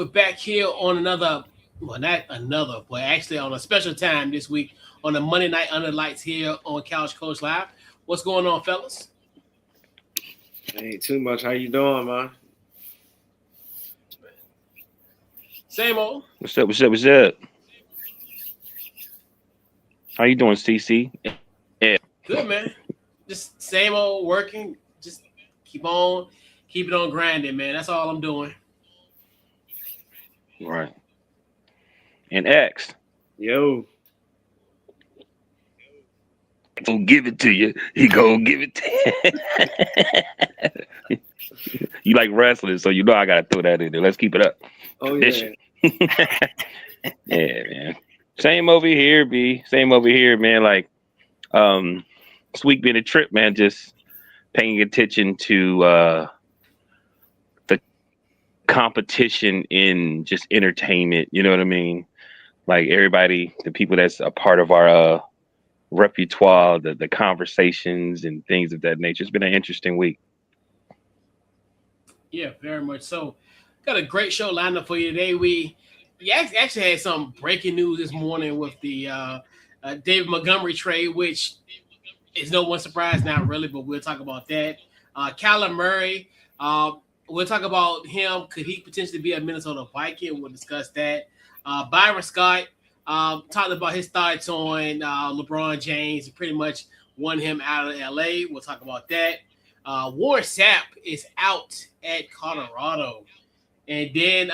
we're back here on not another, but actually on a special time this week on the Monday Night Under Lights here on Couch Coach Live. What's going on, fellas? Ain't too much. How you doing, man? Same old. What's up? What's up? What's up? How you doing, CC? Yeah. Good, man. Just same old working. Just keep it on grinding, man. That's all I'm doing. Right. And X. Yo. Gonna give it to you. He gonna give it to you. You like wrestling, so you know I gotta throw that in there. Let's keep it up. Oh, Tradition. Yeah, man. Same over here, B. Same over here, man. Like, this week being a trip, man. Just paying attention to the competition in just entertainment. You know what I mean? Like everybody, the people that's a part of our repertoire, the conversations and things of that nature. It's been an interesting week. Yeah, very much so. Got a great show lined up for you today. We actually had some breaking news this morning with the David Montgomery trade, which is no one surprise, not really, but we'll talk about that. Kyler Murray, we'll talk about him. Could he potentially be a Minnesota Viking? We'll discuss that. Byron Scott talked about his thoughts on LeBron James. Pretty much won him out of LA. We'll talk about that. Warren Sapp is out at Colorado. And then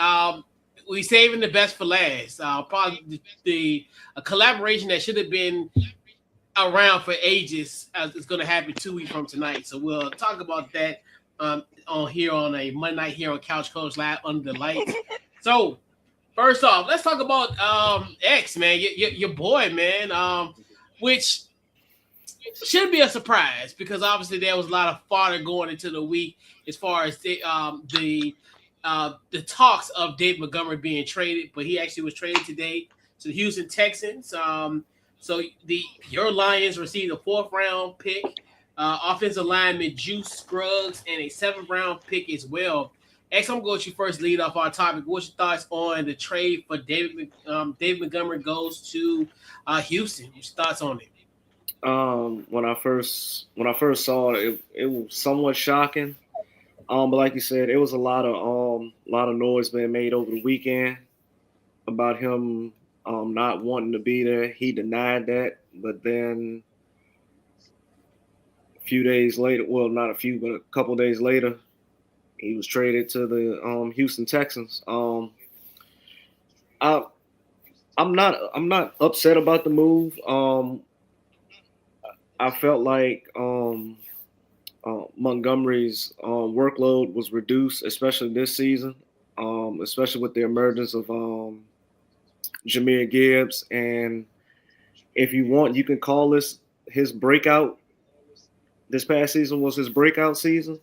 we saving the best for last. Probably a collaboration that should have been around for ages is going to happen 2 weeks from tonight. So we'll talk about that on a Monday night here on Couch Coach Live under the lights. So first off, let's talk about X, man, your boy, man, which should be a surprise because obviously there was a lot of fodder going into the week as far as the talks of Dave Montgomery being traded, but he actually was traded today to the Houston Texans. So your Lions received a 4th round pick, offensive lineman Juice Scruggs, and a 7th round pick as well. X, I'm going to go with you first, lead off our topic. What's your thoughts on the trade for David Montgomery goes to Houston? What's your thoughts on it? When I first saw it, it was somewhat shocking. But like you said, it was a lot of noise being made over the weekend about him not wanting to be there. He denied that, but then a few days later, well, not a few, but a couple days later, he was traded to the Houston Texans. I'm not upset about the move. I felt like Montgomery's workload was reduced, especially this season, especially with the emergence of Jahmyr Gibbs. And if you want, you can call this his breakout. This past season was his breakout season.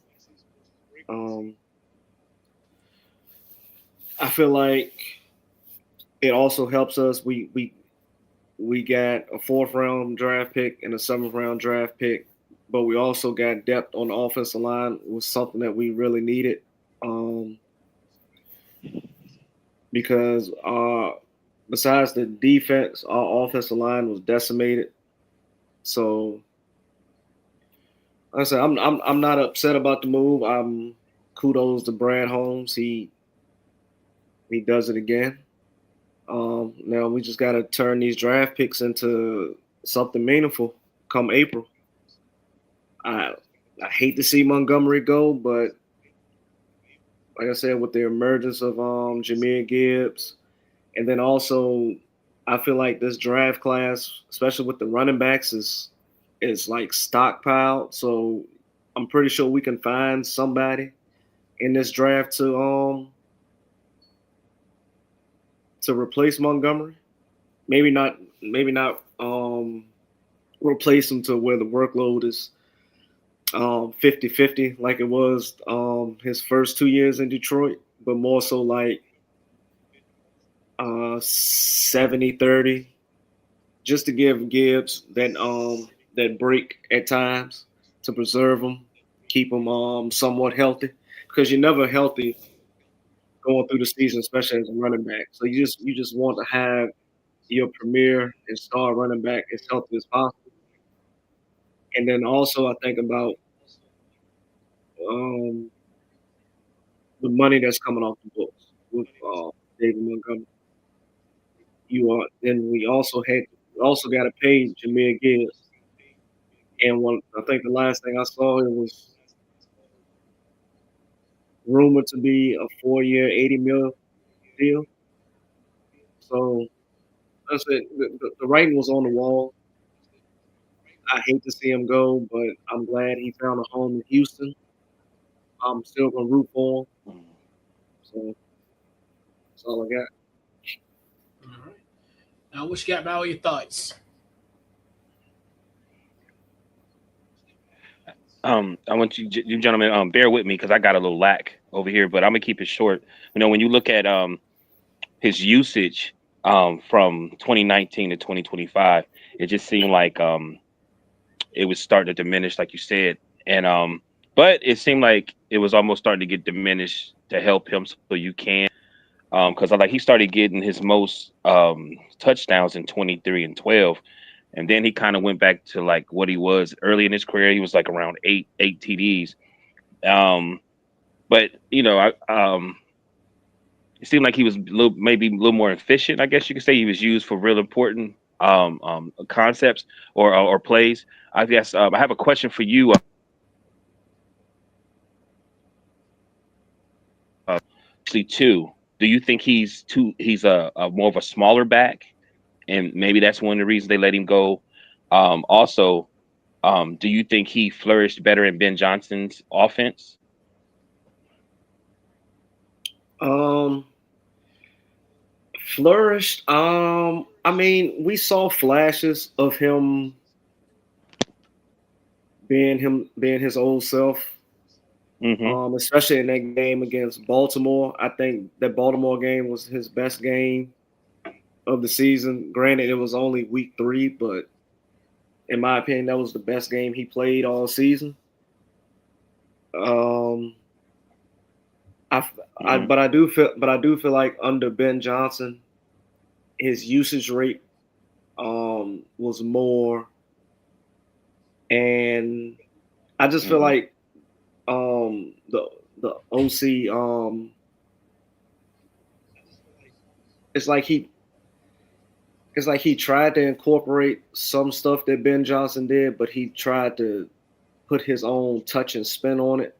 I feel like it also helps us. We got a 4th round draft pick and a 7th round draft pick, but we also got depth on the offensive line, was something that we really needed. Because besides the defense, our offensive line was decimated. So, like I said, I'm not upset about the move. Kudos to Brad Holmes. He does it again. Now we just got to turn these draft picks into something meaningful come April. I hate to see Montgomery go, but like I said, with the emergence of Jahmyr Gibbs, and then also I feel like this draft class, especially with the running backs, is like stockpiled. So I'm pretty sure we can find somebody in this draft to replace Montgomery. Maybe not replace him to where the workload is 50-50 like it was his first 2 years in Detroit, but more so like 70-30, just to give Gibbs that break at times to preserve him, keep him somewhat healthy, because you're never healthy going through the season, especially as a running back. So you just want to have your premier and star running back as healthy as possible. And then also I think about um, the money that's coming off the books with David Montgomery. Then we also got to pay Jameer Gibbs. And I think the last thing I saw, it was rumored to be a 4-year, $80 million deal. So I said the writing was on the wall. I hate to see him go, but I'm glad he found a home in Houston. I'm still gonna root for him. So that's all I got. All right. Now, what you got about all your thoughts? I want you gentlemen, bear with me because I got a little lack over here, but I'm gonna keep it short. You know, when you look at his usage from 2019 to 2025, it just seemed like it was starting to diminish, like you said, and but it seemed like it was almost starting to get diminished to help him, so you can because like he started getting his most touchdowns in 23 and 12. And then he kind of went back to like what he was early in his career. He was like around eight TDs. But you know, it seemed like he was maybe a little more efficient. I guess you could say he was used for real important concepts or plays. I guess I have a question for you. Actually, too. Do you think he's a more of a smaller back, and maybe that's one of the reasons they let him go? Also, do you think he flourished better in Ben Johnson's offense? Um, Flourished. I mean, we saw flashes of him being his old self. Mm-hmm. Especially in that game against Baltimore. I think that Baltimore game was his best game of the season. Granted, it was only week 3, but in my opinion, that was the best game he played all season. Um, Mm-hmm. but I do feel like under Ben Johnson, his usage rate was more, and I just feel Mm-hmm. like the OC it's like he it's like he tried to incorporate some stuff that Ben Johnson did, but he tried to put his own touch and spin on it.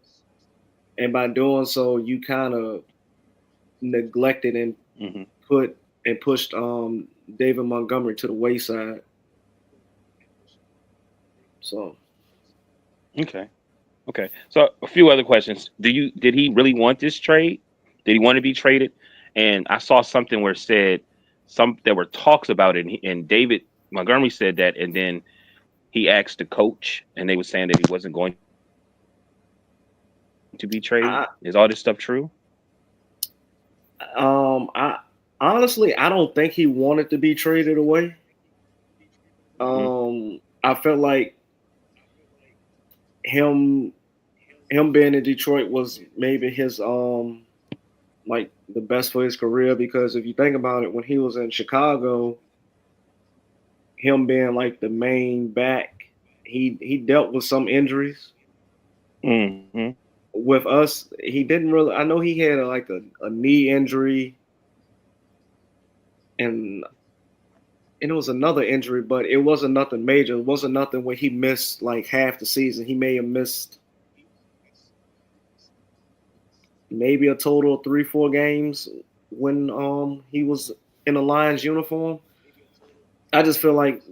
And by doing so, you kind of neglected and Mm-hmm. put and pushed David Montgomery to the wayside. So Okay. Okay. So a few other questions. Did he really want this trade? Did he want to be traded? And I saw something where it said there were talks about it, and David Montgomery said that, and then he asked the coach, and they were saying that he wasn't going to be traded. I Is all this stuff true? I honestly I don't think he wanted to be traded away. Mm-hmm. I felt like him him being in Detroit was maybe his like the best for his career, because if you think about it, when he was in Chicago, him being like the main back, he dealt with some injuries. Mm-hmm. With us, he didn't really. I know he had a knee injury, and it was another injury, but it wasn't nothing major. It wasn't nothing where he missed like half the season. He may have missed maybe a total of 3-4 games when he was in a Lions uniform. I just feel like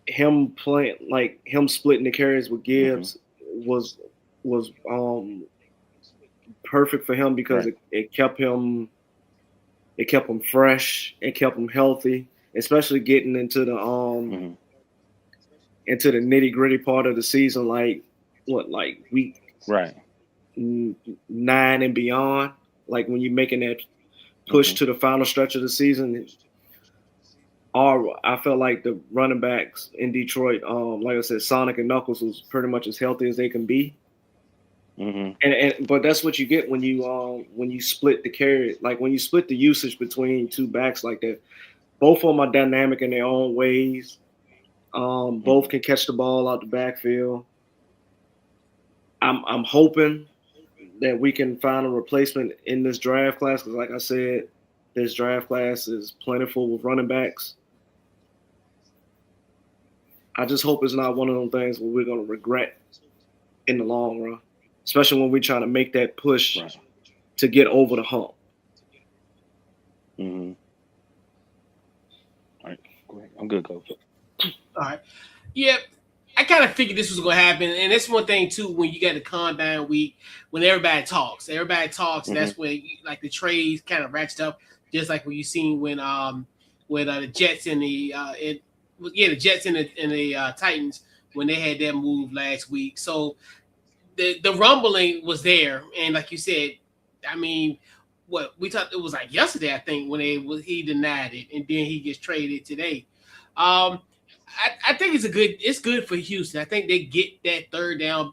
him splitting the carries with Mm-hmm. Gibbs was perfect for him, because Right. it kept him fresh, it kept him healthy, especially getting Mm-hmm. into the nitty gritty part of the season, like week Right. 9 and beyond, like when you're making that push Mm-hmm. to the final stretch of the season. I felt like the running backs in Detroit, like I said, Sonic and Knuckles was pretty much as healthy as they can be. But that's what you get when you split the carry, like when you split the usage between two backs like that. Both of them are dynamic in their own ways. Both can catch the ball out the backfield. I'm hoping that we can find a replacement in this draft class because, like I said, this draft class is plentiful with running backs. I just hope it's not one of those things where we're going to regret in the long run, especially when we're trying to make that push to get over the hump. Mm-hmm. All right, go ahead. I'm good, Coach. All right. Yeah, I kind of figured this was going to happen. And that's one thing, too, when you get the combine week, when everybody talks. Everybody talks, that's when, like, the trades kind of ratchet up, just like what you seen when the Jets and the Jets and the Titans when they had that move last week. So the rumbling was there. And like you said, I mean, what we talked, it was like yesterday, I think, when he denied it, and then he gets traded today. I think it's good for Houston. I think they get that three down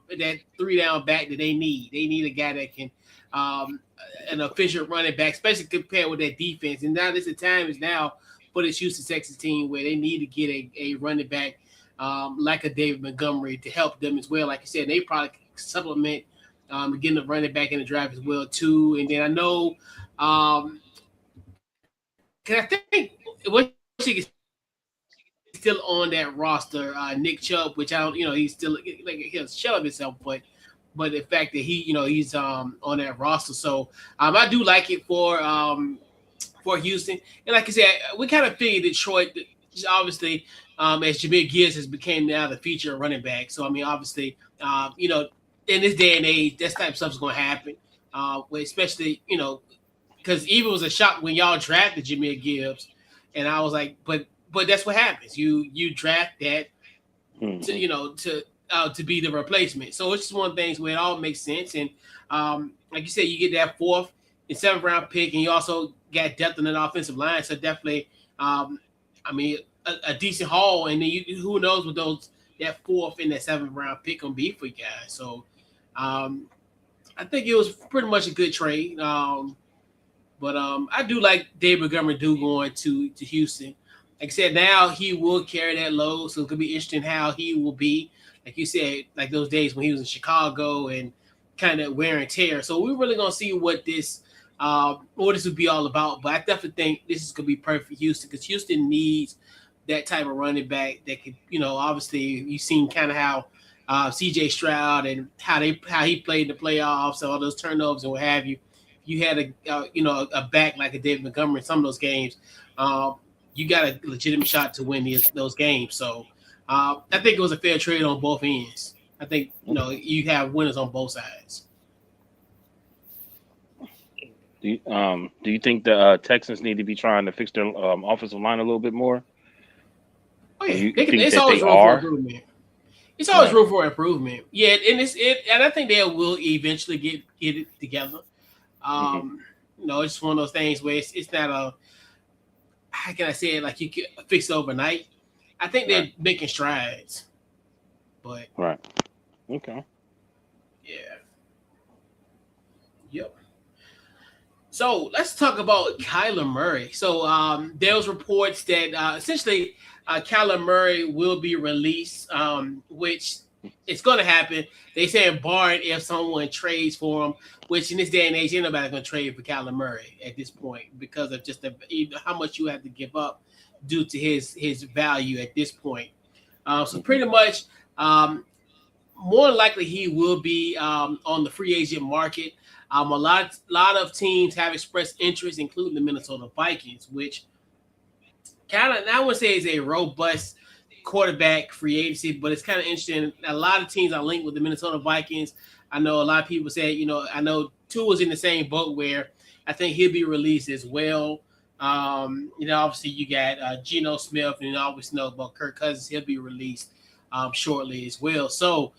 back that they need. They need a guy that can an efficient running back, especially compared with that defense. And now the time is now for this Houston Texans team where they need to get a running back like a David Montgomery to help them as well. Like you said, they probably supplement getting a running back in the draft as well too. And then I know, because I think what she still on that roster, Nick Chubb, which I don't, he's still like he'll shell of himself, but the fact that he's on that roster, so I do like it for Houston, and like I said, we kind of figured Detroit, obviously, as Jameer Gibbs has became now the feature running back. So I mean, obviously, in this day and age, that type of stuff is going to happen, especially because even it was a shock when y'all drafted Jameer Gibbs, and I was like, but that's what happens. You draft that to be the replacement. So it's just one of the things where it all makes sense. And like you said, you get that 4th and 7th round pick, and you also got depth in an offensive line. So definitely, a decent haul. And then who knows what that 4th and that 7th round pick gonna be for you guys. So I think it was pretty much a good trade. But I do like David Montgomery going to Houston. Like I said, now he will carry that load, so it could be interesting how he will be. Like you said, like those days when he was in Chicago and kind of wear and tear. So we're really gonna see what this would be all about. But I definitely think this is gonna be perfect for Houston because Houston needs that type of running back that could, obviously you've seen kind of how CJ Stroud and how he played in the playoffs, all those turnovers and what have you. You had a back like a David Montgomery in some of those games. You got a legitimate shot to win those games. So I think it was a fair trade on both ends. I think you have winners on both sides. Do you think the Texans need to be trying to fix their offensive line a little bit more? Oh yeah, it's always room for improvement. It's always room for improvement. Yeah, and I think they will eventually get it together. It's one of those things where it's not a, how can I say it, like you can fix it overnight. I think they're making strides. But okay. Yeah. Yep. So let's talk about Kyler Murray. So there was reports that essentially Kyler Murray will be released, which it's going to happen. They saying barring if someone trades for him, which in this day and age, ain't nobody going to trade for Kyler Murray at this point because of just how much you have to give up due to his value at this point. So pretty much, more likely he will be on the free agent market. A lot of teams have expressed interest, including the Minnesota Vikings, which kind of, I wouldn't say is a robust quarterback free agency, but it's kind of interesting. A lot of teams are linked with the Minnesota Vikings. I know a lot of people say, I know Tua's in the same boat where I think he'll be released as well. Obviously you got Geno Smith, and you always know about Kirk Cousins. He'll be released shortly as well. So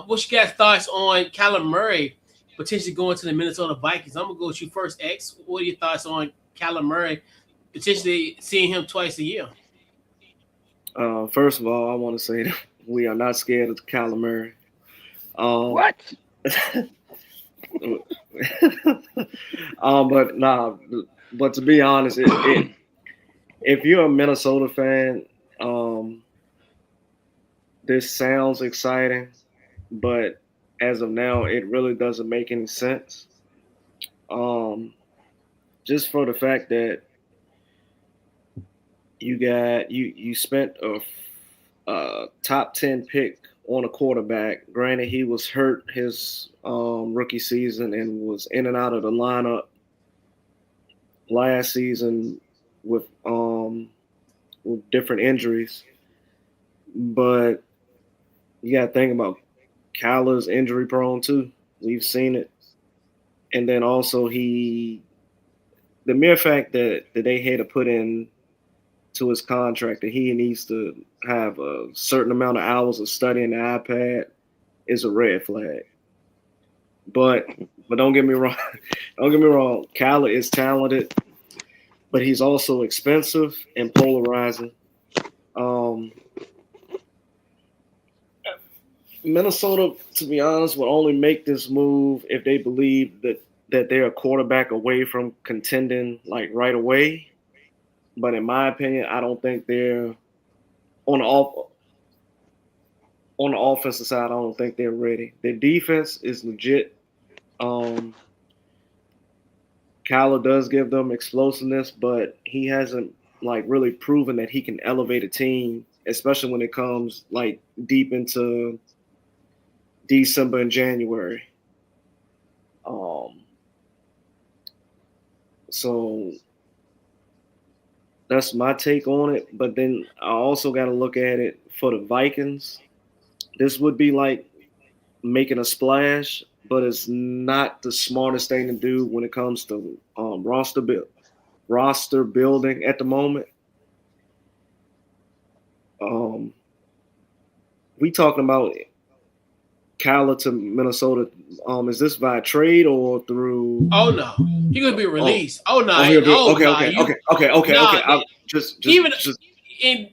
what's your guys' thoughts on Kyler Murray potentially going to the Minnesota Vikings? I'm going to go with you first, X. What are your thoughts on Kyler Murray potentially seeing him twice a year? First of all, I want to say that we are not scared of Kyler Murray. What? But nah, but to be honest, if you're a Minnesota fan, um, this sounds exciting, but as of now, it really doesn't make any sense. Um, just for the fact that you spent a top 10 pick on a quarterback. Granted, he was hurt his rookie season and was in and out of the lineup last season with different injuries. But you got to think about Kyler's injury prone too. We've seen it, and then also the mere fact that they had to put in to his contract that he needs to have a certain amount of hours of studying the iPad is a red flag. But don't get me wrong. Don't get me wrong. Kyler is talented, but he's also expensive and polarizing. Minnesota, to be honest, will only make this move if they believe that they're a quarterback away from contending like right away. But in my opinion, I don't think they're on the offensive side. I don't think they're ready. Their defense is legit. Kyler does give them explosiveness, but he hasn't like really proven that he can elevate a team, especially when it comes like deep into December and January. So that's my take on it. But then I also got to look at it for the Vikings. This would be like making a splash, but it's not the smartest thing to do when it comes to roster building at the moment. We talking about Kyler to Minnesota. Is this via trade or through? Oh no, he gonna be released. Oh no, okay, oh okay, no, okay. Just even in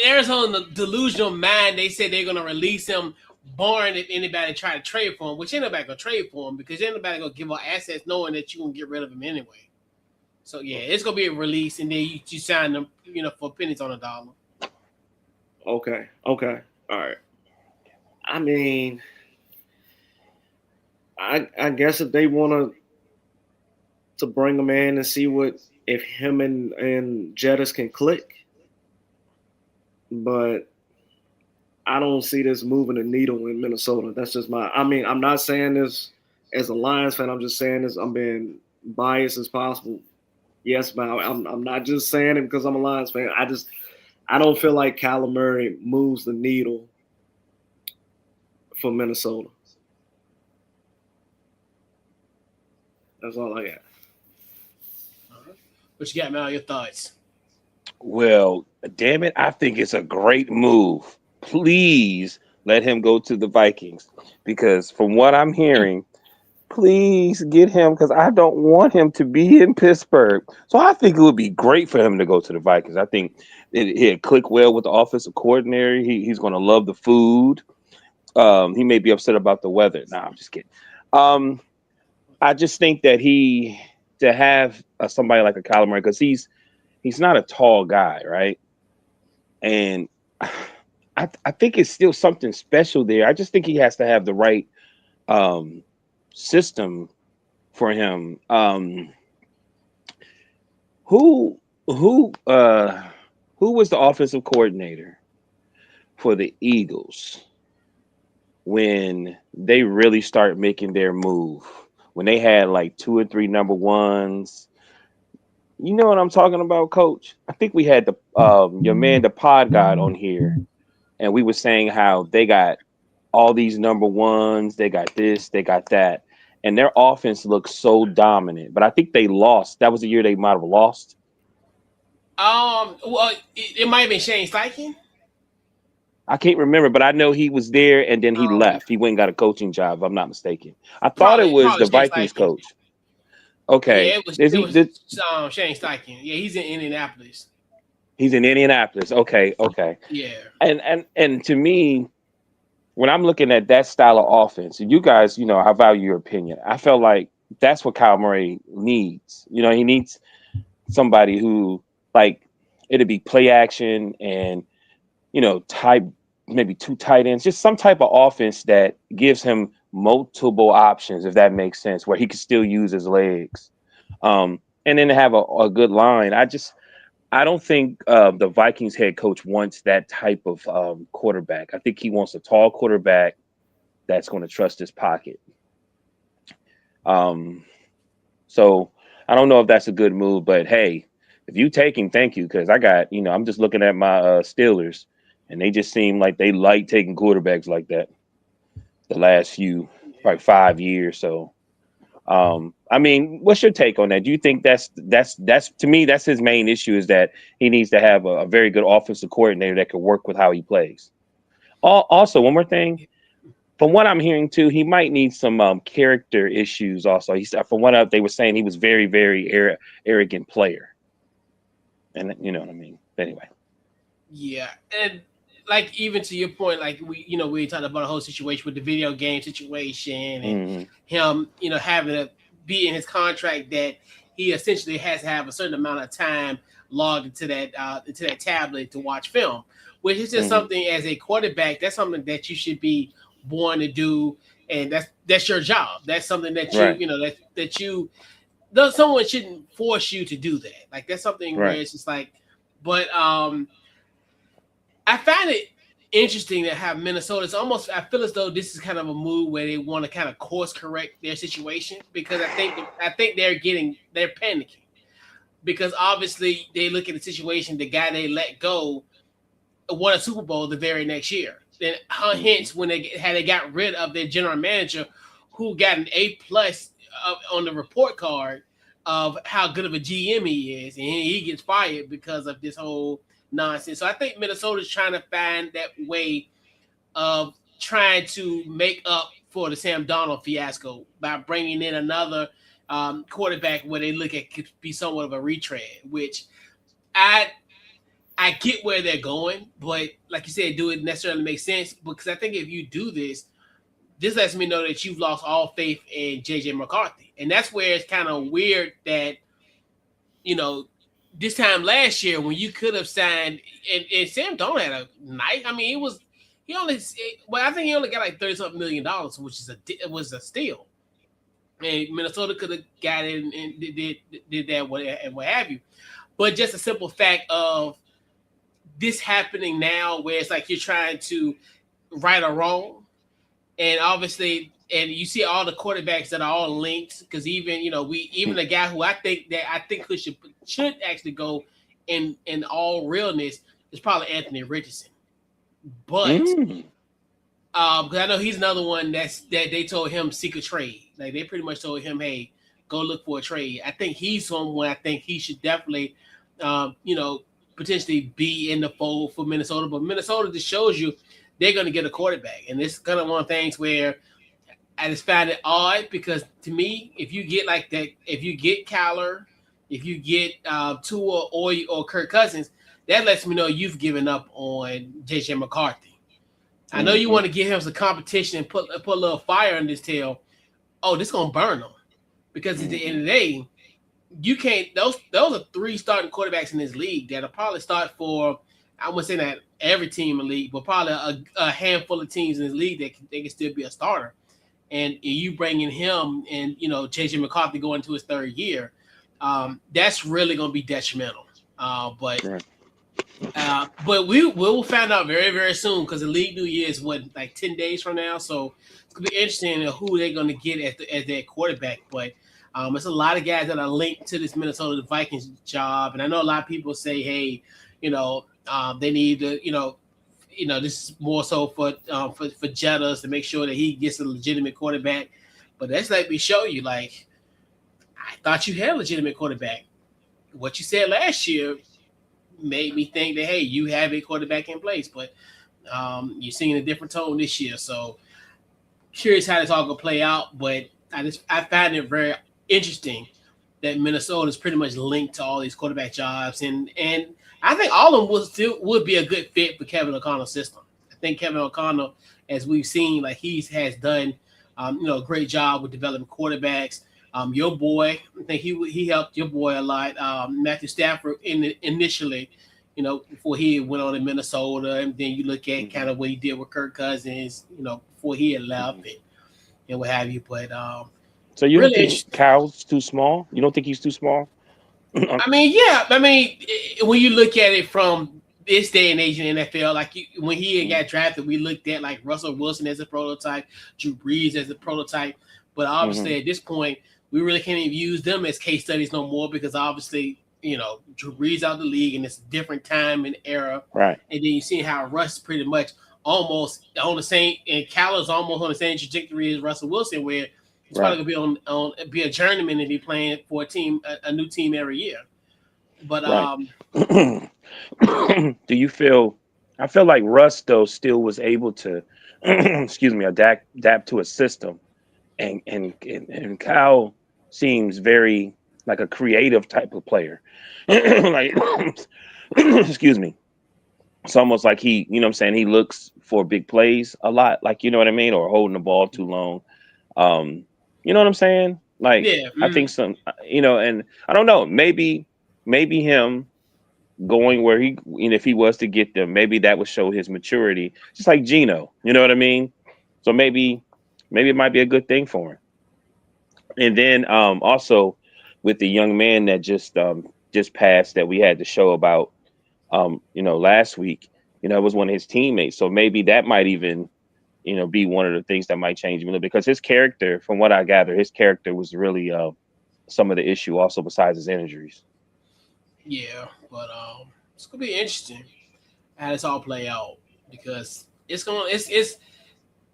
Arizona, the delusional mind, they said they're gonna release him, barring if anybody try to trade for him, which ain't nobody gonna trade for him because ain't nobody gonna give up assets knowing that you gonna get rid of him anyway. So yeah, it's gonna be a release, and then you sign them, for pennies on a dollar. Okay, all right. I mean, I guess if they want to bring him in and see what if him and Jettis can click, but I don't see this moving the needle in Minnesota. That's just I mean, I'm not saying this as a Lions fan. I'm just saying this. I'm being biased as possible. Yes, but I'm not just saying it because I'm a Lions fan. I don't feel like Kyler Murray moves the needle for Minnesota. That's all I got. What you got, Mel? Your thoughts? Well, damn it, I think it's a great move. Please let him go to the Vikings because from what I'm hearing, please get him because I don't want him to be in Pittsburgh. So I think it would be great for him to go to the Vikings. I think he'd click well with the offensive coordinator. He's going to love the food. He may be upset about the weather. Nah, I'm just kidding. I just think that to have somebody like a Kyler Murray because he's not a tall guy, right? And I think it's still something special there. I just think he has to have the right system for him. Who was the offensive coordinator for the Eagles when they really start making their move? When they had like 2 or 3 number ones. You know what I'm talking about, Coach? I think we had your man, the pod god on here, and we were saying how they got all these number ones, they got this, they got that, and their offense looked so dominant. But I think they lost. That was the year they might have lost. Well, it might have been Shane Steichen. I can't remember, but I know he was there, and then he left. He went and got a coaching job, if I'm not mistaken. I thought it was the Vikings coach. Okay. Yeah, it was Shane Steichen. Yeah, he's in Indianapolis. He's in Indianapolis. Okay. Yeah. And to me, when I'm looking at that style of offense, and you guys, I value your opinion. I felt like that's what Kyle Murray needs. He needs somebody who, like, it'd be play action and, type maybe two tight ends, just some type of offense that gives him multiple options, if that makes sense, where he can still use his legs. And then to have a good line. I don't think the Vikings head coach wants that type of quarterback. I think he wants a tall quarterback that's going to trust his pocket. So I don't know if that's a good move, but hey, if you take him, thank you, because I got, I'm just looking at my Steelers, and they just seem like they like taking quarterbacks like that the last few, probably 5 years. So, I mean, what's your take on that? Do you think that's to me, that's his main issue, is that he needs to have a very good offensive coordinator that can work with how he plays? Also, one more thing. From what I'm hearing too, he might need some character issues. Also, from what they were saying, he was very, very arrogant player, and you know what I mean. Anyway, Yeah, and like even to your point, like we talked about the whole situation with the video game situation and him, having to be in his contract that he essentially has to have a certain amount of time logged into that tablet to watch film, which is just something as a quarterback. That's something that you should be born to do, and that's your job. That's something that you someone shouldn't force you to do that. Like that's something where it's just like, but I find it interesting to have Minnesota. It's almost, I feel as though this is kind of a move where they want to kind of course correct their situation, because I think they're panicking, because obviously they look at the situation. The guy they let go won a Super Bowl the very next year. Then hence when they got rid of their general manager, who got an A+ on the report card of how good of a GM he is, and he gets fired because of this whole nonsense. So I think Minnesota's trying to find that way of trying to make up for the Sam Darnold fiasco by bringing in another quarterback where they look at could be somewhat of a retread, which I get where they're going, but like you said, do it necessarily make sense? Because I think if you do this lets me know that you've lost all faith in JJ McCarthy. And that's where it's kind of weird that, this time last year when you could have signed, and Sam Darnold had a nice, I mean, I think he only got like $30-something million, which was a steal. And Minnesota could have got it and did that and what have you. But just a simple fact of this happening now, where it's like you're trying to right a wrong, and obviously, and you see all the quarterbacks that are all linked, because even the guy who I think should actually go in all realness is probably Anthony Richardson, but because I know he's another one that they told him seek a trade. Like they pretty much told him, hey, go look for a trade. I think he's someone I think he should definitely potentially be in the fold for Minnesota. But Minnesota just shows you they're going to get a quarterback. And it's kind of one of the things where I just find it odd, because to me, if you get like that, if you get Kyler, if you get Tua or Kirk Cousins, that lets me know you've given up on JJ McCarthy. I know you want to give him some competition and put a little fire in his tail. Oh, this is going to burn him. Because at the end of the day, you can't. Those are 3 starting quarterbacks in this league that'll probably start for. I wouldn't say that every team in the league, but probably a handful of teams in this league that they can still be a starter. And you bringing him and JJ McCarthy going into his 3rd year, that's really going to be detrimental. But we will find out very, very soon, because the league new year is like 10 days from now. So it's gonna be interesting who they're going to get as their quarterback. But it's a lot of guys that are linked to this Minnesota Vikings job, and I know a lot of people say, hey, they need to, this is more so for Jettas to make sure that he gets a legitimate quarterback. But that's like we show you, like, I thought you had a legitimate quarterback. What you said last year made me think that, hey, you have a quarterback in place, but you're singing a different tone this year. So curious how this all gonna play out, but I find it very interesting that Minnesota is pretty much linked to all these quarterback jobs, and I think all of them would be a good fit for Kevin O'Connell's system. I think Kevin O'Connell, as we've seen, like has done, a great job with developing quarterbacks. Your boy, I think he helped your boy a lot. Matthew Stafford initially, before he went on to Minnesota, and then you look at kind of what he did with Kirk Cousins, before he had left and what have you. But so you don't really think Kyle's too small? You don't think he's too small? I mean, yeah. I mean, when you look at it from this day and age in the NFL, like when he got drafted, we looked at like Russell Wilson as a prototype, Drew Brees as a prototype. But obviously, at this point, we really can't even use them as case studies no more because obviously, Drew Brees out of the league and it's a different time and era. Right. And then you see how Russ pretty much almost on the same, and Cal is almost on the same trajectory as Russell Wilson, where he's probably gonna be a journeyman and be playing for a new team every year. But do you feel? I feel like Russ though still was able to, adapt to a system, and Kyle seems very like a creative type of player. Like, excuse me. It's almost like he, what I'm saying, he looks for big plays a lot, like you know what I mean, or holding the ball too long. You know what I'm saying? Like, I think and I don't know, maybe him going where he, if he was to get them, maybe that would show his maturity, just like Geno. You know what I mean? So maybe it might be a good thing for him. And then also with the young man that just passed that we had the show about, last week, it was one of his teammates. So maybe that might even, be one of the things that might change him a little, because his character, from what I gather, his character was really some of the issue also besides his injuries. Yeah, but it's gonna be interesting how this all play out because it's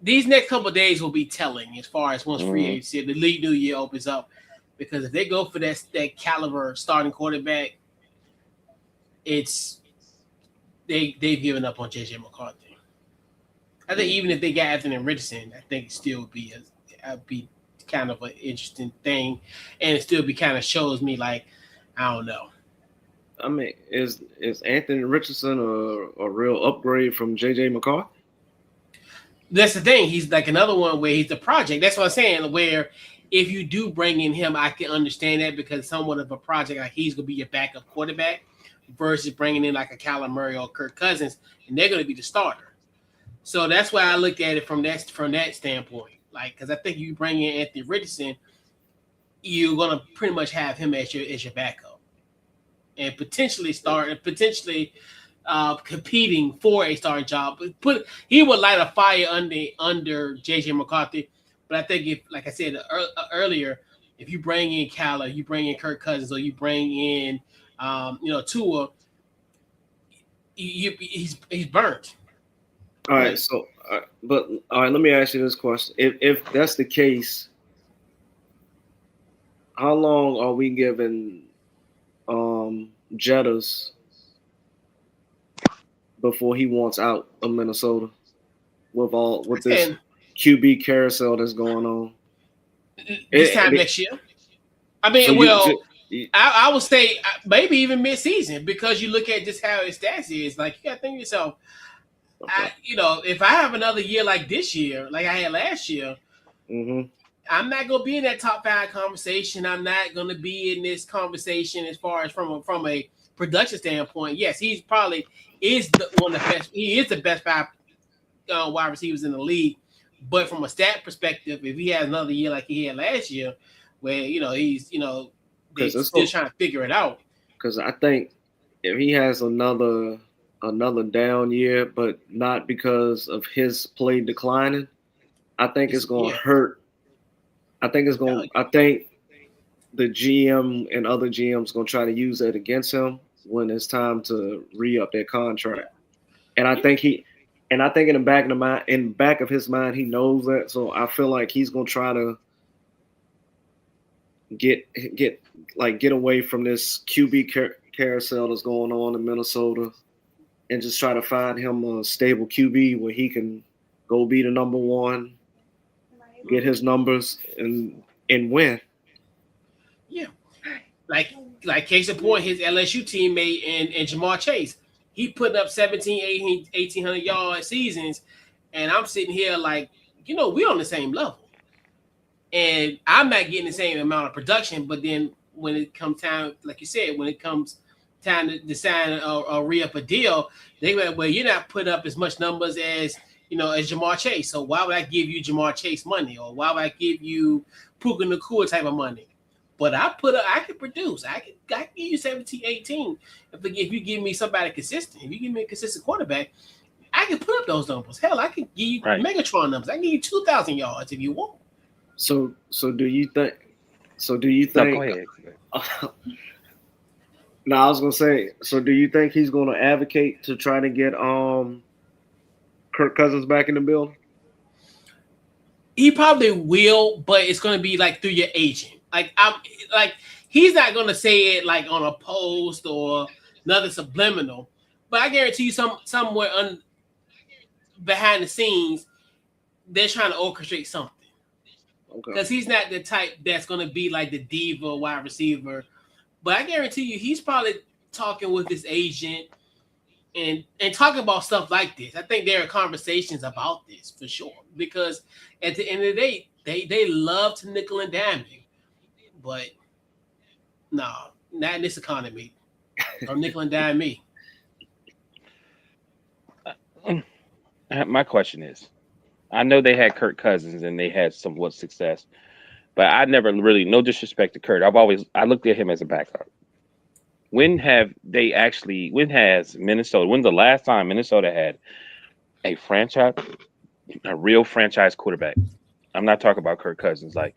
these next couple of days will be telling as far as once free agency, the league new year opens up. Because if they go for that caliber starting quarterback, they've given up on JJ McCarthy. I think even if they got Anthony Richardson, I think it still would be kind of an interesting thing, and it still be kind of shows me like I don't know. I mean, is Anthony Richardson a real upgrade from JJ McCarthy? That's the thing. He's like another one where he's the project. That's what I'm saying. Where if you do bring in him, I can understand that because somewhat of a project, like he's gonna be your backup quarterback versus bringing in like a Kyler Murray or Kirk Cousins, and they're gonna be the starter. So that's why I looked at it from that standpoint. Like, because I think you bring in Anthony Richardson, you're gonna pretty much have him as your backup, and potentially competing for a starting job. He would light a fire under JJ McCarthy. But I think if, like I said earlier, if you bring in Kyler, you bring in Kirk Cousins, or you bring in Tua, he's burnt. All right, so but all right, let me ask you this question: If that's the case, how long are we giving Jettas before he wants out of Minnesota with this QB carousel that's going on? This time next year. I mean, so I would say maybe even mid-season because you look at just how his stats is. Like you got to think to yourself, okay. If I have another year like this year, like I had last year, I'm not going to be in that top 5 conversation. I'm not going to be in this conversation as far as from a production standpoint. Yes, he's probably one of the best. He is the best 5 wide receivers in the league. But from a stat perspective, if he has another year like he had last year, where he's they're still trying to figure it out. Because I think if he has another down year, but not because of his play declining, I think it's going to hurt. I think the GM and other GMs going to try to use that against him when it's time to re-up their contract. And I think in the back of his mind, he knows that. So I feel like he's going to try to get away from this QB carousel that's going on in Minnesota and just try to find him a stable QB where he can go be the number one, get his numbers, and win. Yeah. Like case in point, his LSU teammate and Jamar Chase. he putting up 17, 18, 1,800 yard seasons, and I'm sitting here like, we're on the same level. And I'm not getting the same amount of production, but then when it comes time, like you said, when it comes time to sign or re-up a deal, they go, well, you're not putting up as much numbers as Jamar Chase. So why would I give you Jamar Chase money, or why would I give you Puka Nacua type of money? But I can produce. I can give you 17, 18. If you give me somebody consistent, if you give me a consistent quarterback, I can put up those numbers. Hell, I can give you Megatron numbers. I can give you 2,000 yards if you want. So do you think? No, go ahead. No, I was gonna say. So do you think he's gonna advocate to try to get Kirk Cousins back in the building? He probably will, but it's gonna be like through your agent. He's not gonna say it like on a post or another subliminal. But I guarantee you, somewhere behind the scenes, they're trying to orchestrate something. Because he's not the type that's going to be like the diva wide receiver. But I guarantee you, he's probably talking with his agent and talking about stuff like this. I think there are conversations about this for sure. Because at the end of the day, they love to nickel and dime you. But no, not in this economy. Don't nickel and dime me. My question is, I know they had Kirk Cousins and they had somewhat success, but I never really, no disrespect to Kurt, I looked at him as a backup. When has Minnesota, when's the last time Minnesota had a real franchise quarterback? I'm not talking about Kirk Cousins. Like,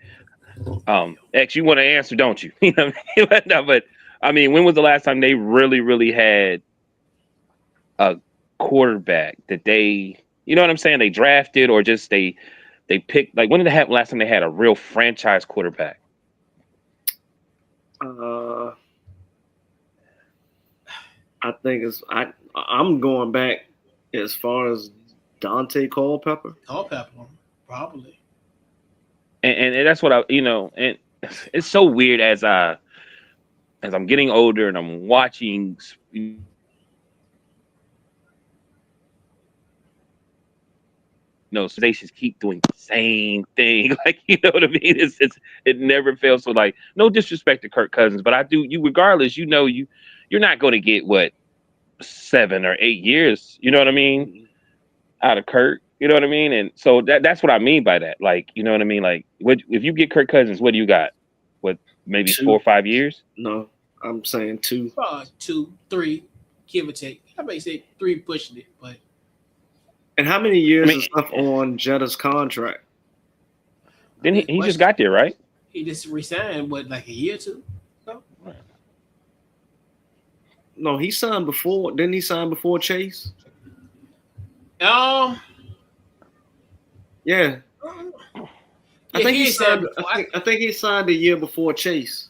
X, you want to answer, don't you? You know what I mean? No, but I mean, when was the last time they really, really had a quarterback that they, you know what I'm saying, they drafted or just they picked? Like, when did they have last time they had a real franchise quarterback? I think I'm going back as far as Dante Culpepper. Culpepper, probably. And that's what and it's so weird as I'm getting older and I'm watching stations keep doing the same thing. Like, you know what I mean? It never fails. So, like, no disrespect to Kirk Cousins, but regardless, you're not going to get 7 or 8 years, you know what I mean, out of Kirk, you know what I mean? And so that's what I mean by that. Like, you know what I mean? Like, if you get Kirk Cousins, what do you got? Maybe 2. 4 or 5 years? No, I'm saying 2. 2, 3, give or take. I may say 3 pushing it, but. And how many years is left on Jetta's contract? Then he just got there, right? He just resigned, like a year or 2? No? No, he signed before. Didn't he sign before Chase? Yeah. I think he signed. I think he signed a year before Chase,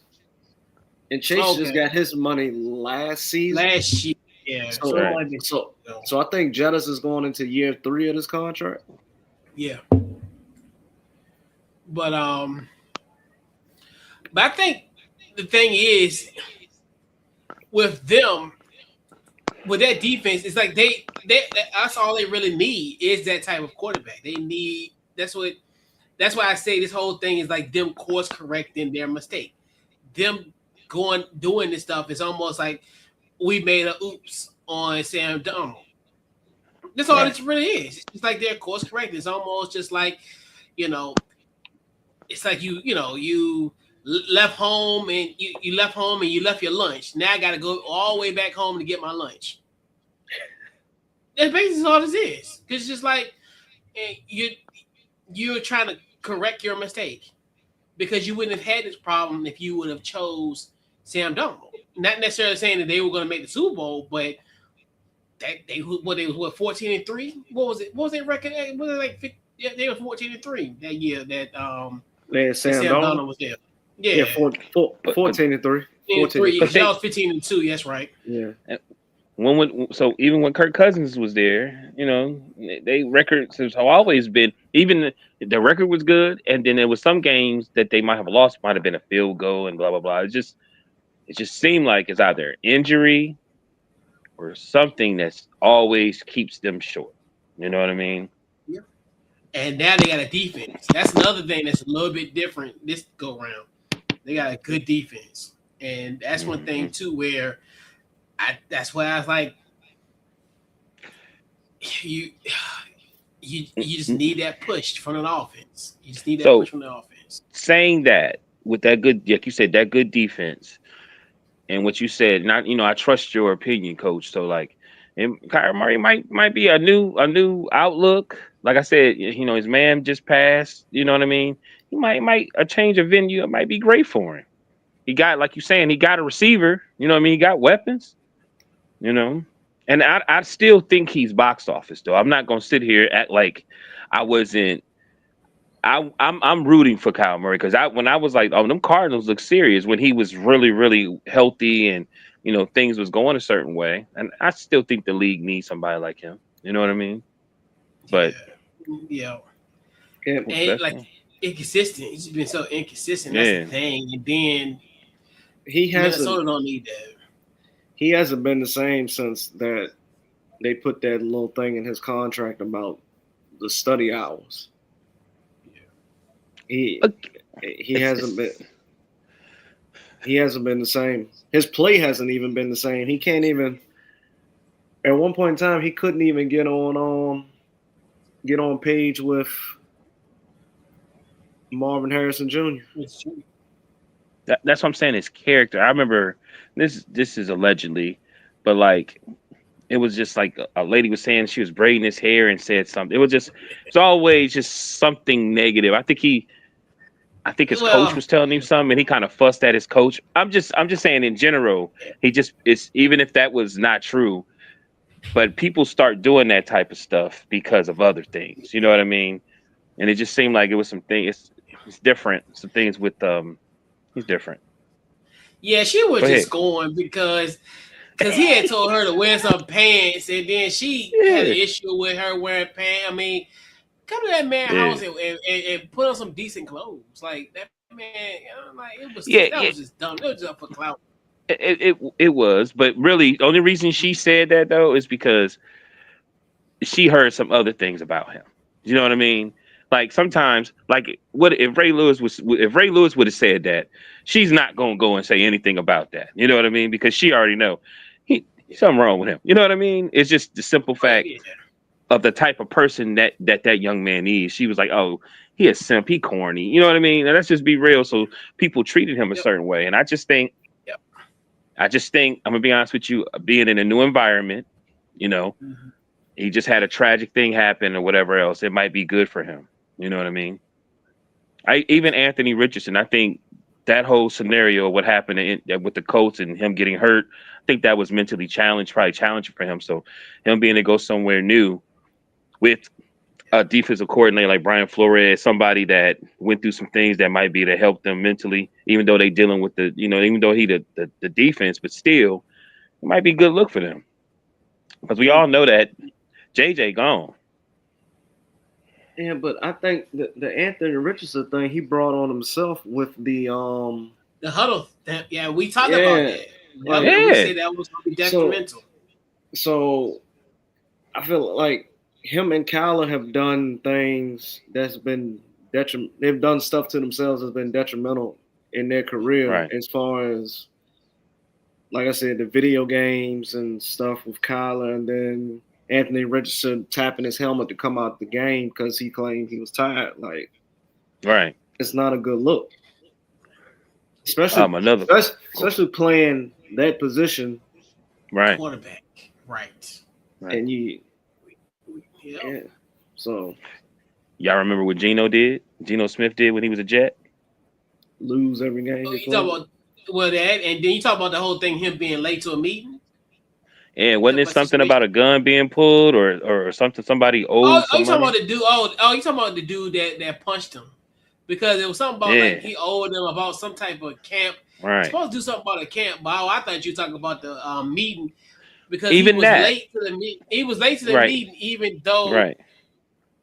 and Chase just got his money last season. Last year, yeah. So I think Jettis is going into year 3 of this contract. Yeah, but I think the thing is with them, with that defense, it's like that's all they really need is that type of quarterback. They need that's why I say this whole thing is like them course correcting their mistake. Them doing this stuff is almost like we made a oops on Sam Darnold. That's all it really is. It's like their course correcting. It's almost just like, it's like you left home and you left home and you left your lunch. Now I got to go all the way back home to get my lunch. That's basically all this is. Because it's just like you're trying to correct your mistake because you wouldn't have had this problem if you would have chose Sam Darnold. Not necessarily saying that they were going to make the Super Bowl, but they was 14-3. What was it? What was their record? Was it like they were 14-3 that year that Sam Darnold was there. Yeah, 14-3. 14-3. That was 15-2. That's right. Yeah. So even when Kirk Cousins was there, they records have always been, even the record was good, and then there was some games that they might have lost, might have been a field goal and blah blah blah. It just seemed like it's either injury or something that's always keeps them short. You know what I mean? Yeah. And now they got a defense. That's another thing that's a little bit different this go round. They got a good defense, and that's one thing too where that's why I was like, you you just need that push from an offense. You just need that So push from the offense. saying that with that good, like you said, that good defense, and what you said, not I trust your opinion, coach. So like, and Kyler Murray might be a new outlook. Like I said, his man just passed. You know what I mean? He might a change of venue. It might be great for him. He got, like you saying, he got a receiver. You know what I mean? He got weapons. You know, and I still think he's box office though. I'm not gonna sit here act like I wasn't. I'm rooting for Kyle Murray because when I was like, oh, them Cardinals look serious when he was really healthy and things was going a certain way, and I still think the league needs somebody like him. You know what I mean? But yeah, Yeah, and like inconsistent. He's been so inconsistent. That's the thing. And then he Minnesota don't need that. He hasn't been the same since that they put that little thing in his contract about the study hours. He hasn't been the same. His play hasn't even been the same. He can't even. At one point in time, he couldn't even get on page with Marvin Harrison Jr. That's what I'm saying. His character. I remember this is allegedly, but like it was just like a lady was saying she was braiding his hair and said something. It's always just something negative. I think his coach was telling him something and he kind of fussed at his coach. I'm just saying in general, it's even if that was not true, but people start doing that type of stuff because of other things. You know what I mean? And it just seemed like it was something. It's different. Some things with he's different. Yeah, she was just going because he had told her to wear some pants, and then she had an issue with her wearing pants. I mean, come to that man's house and put on some decent clothes. Like that man, like it was was just dumb. It was just for clout. It was, but really, the only reason she said that though is because she heard some other things about him. You know what I mean? Like sometimes, like what if Ray Lewis would have said that, she's not gonna go and say anything about that. You know what I mean? Because she already know something wrong with him. You know what I mean? It's just the simple fact of the type of person that young man is. She was like, oh, he is simp, he corny. You know what I mean? And let's just be real. So people treated him a certain way, and I just think I'm gonna be honest with you, being in a new environment, he just had a tragic thing happen or whatever else. It might be good for him. You know what I mean? Even Anthony Richardson, I think that whole scenario, what happened with the Colts and him getting hurt, I think that was mentally probably challenging for him. So him being to go somewhere new with a defensive coordinator like Brian Flores, somebody that went through some things that might be to help them mentally, even though they dealing with even though he the defense, but still, it might be a good look for them. Because we all know that JJ gone. Yeah, but I think the Anthony Richardson thing he brought on himself with the huddle. Yeah, we talked about that. Like, we said that was going to be detrimental. So I feel like him and Kyler have done things that's been detrimental. They've done stuff to themselves that's been detrimental in their career, as far as, like I said, the video games and stuff with Kyler, and then Anthony Richardson tapping his helmet to come out the game because he claimed he was tired. Like, it's not a good look, especially playing that position, quarterback, and so y'all remember what Geno Smith did when he was a Jet? Lose every game. You talk about that, and then you talk about the whole thing, him being late to a meeting. And wasn't it something about a gun being pulled or something? Somebody owed. You talking about the dude? You talking about the dude that punched him? Because it was something about like he owed them about some type of camp. Right. Supposed to do something about a camp. But I thought you were talking about the meeting because even he was late to the meeting. He was late to the meeting, even though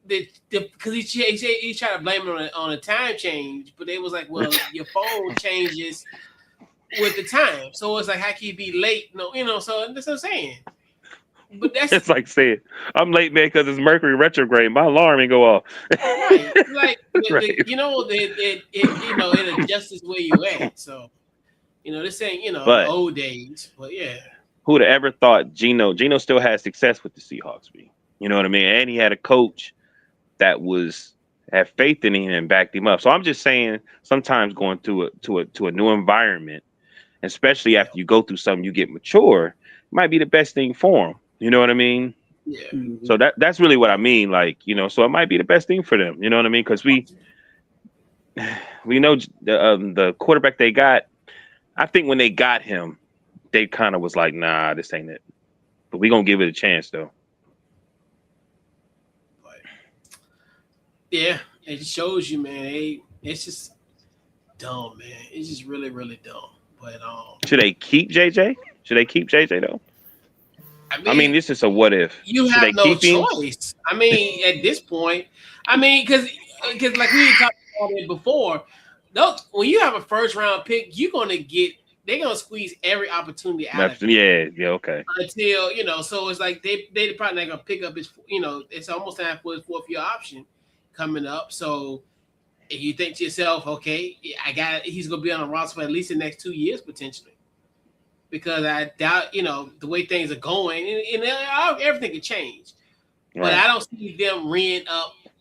because he tried to blame it on a time change, but it was like, well, your phone changes with the time, so it's like, how can you be late? No, so that's what I'm saying. but that's It's like saying I'm late, man, because it's Mercury retrograde. My alarm ain't go off. right. Like Right. you know, it adjusts where you at. So this ain't the But old days. But yeah, who'd have ever thought Gino still had success with the Seahawks? You know what I mean? And he had a coach that had faith in him and backed him up. So I'm just saying, sometimes going to a new environment, especially yeah, after you go through something, you get mature, might be the best thing for them. You know what I mean? yeah. So that's really what I mean. Like, so it might be the best thing for them. You know what I mean? Because we know the quarterback they got. I think when they got him, they kind of was like, nah, this ain't it. But we gonna give it a chance though. But yeah, it just shows you, man. It's just dumb, man. It's just really, really dumb. But Should they keep JJ? Should they keep JJ though? I mean, this is a what if. you Should have they no keep him? choice. I mean, at this point, I mean, because like we talked about it before, when you have a first round pick, they're gonna squeeze every opportunity out of it. Yeah, okay. Until so it's like they probably not gonna pick up his. It's almost time for his fourth year option coming up. So if you think to yourself, okay, he's gonna be on a roster for at least the next 2 years potentially. Because I doubt, the way things are going, and everything can change. But Right. I don't see them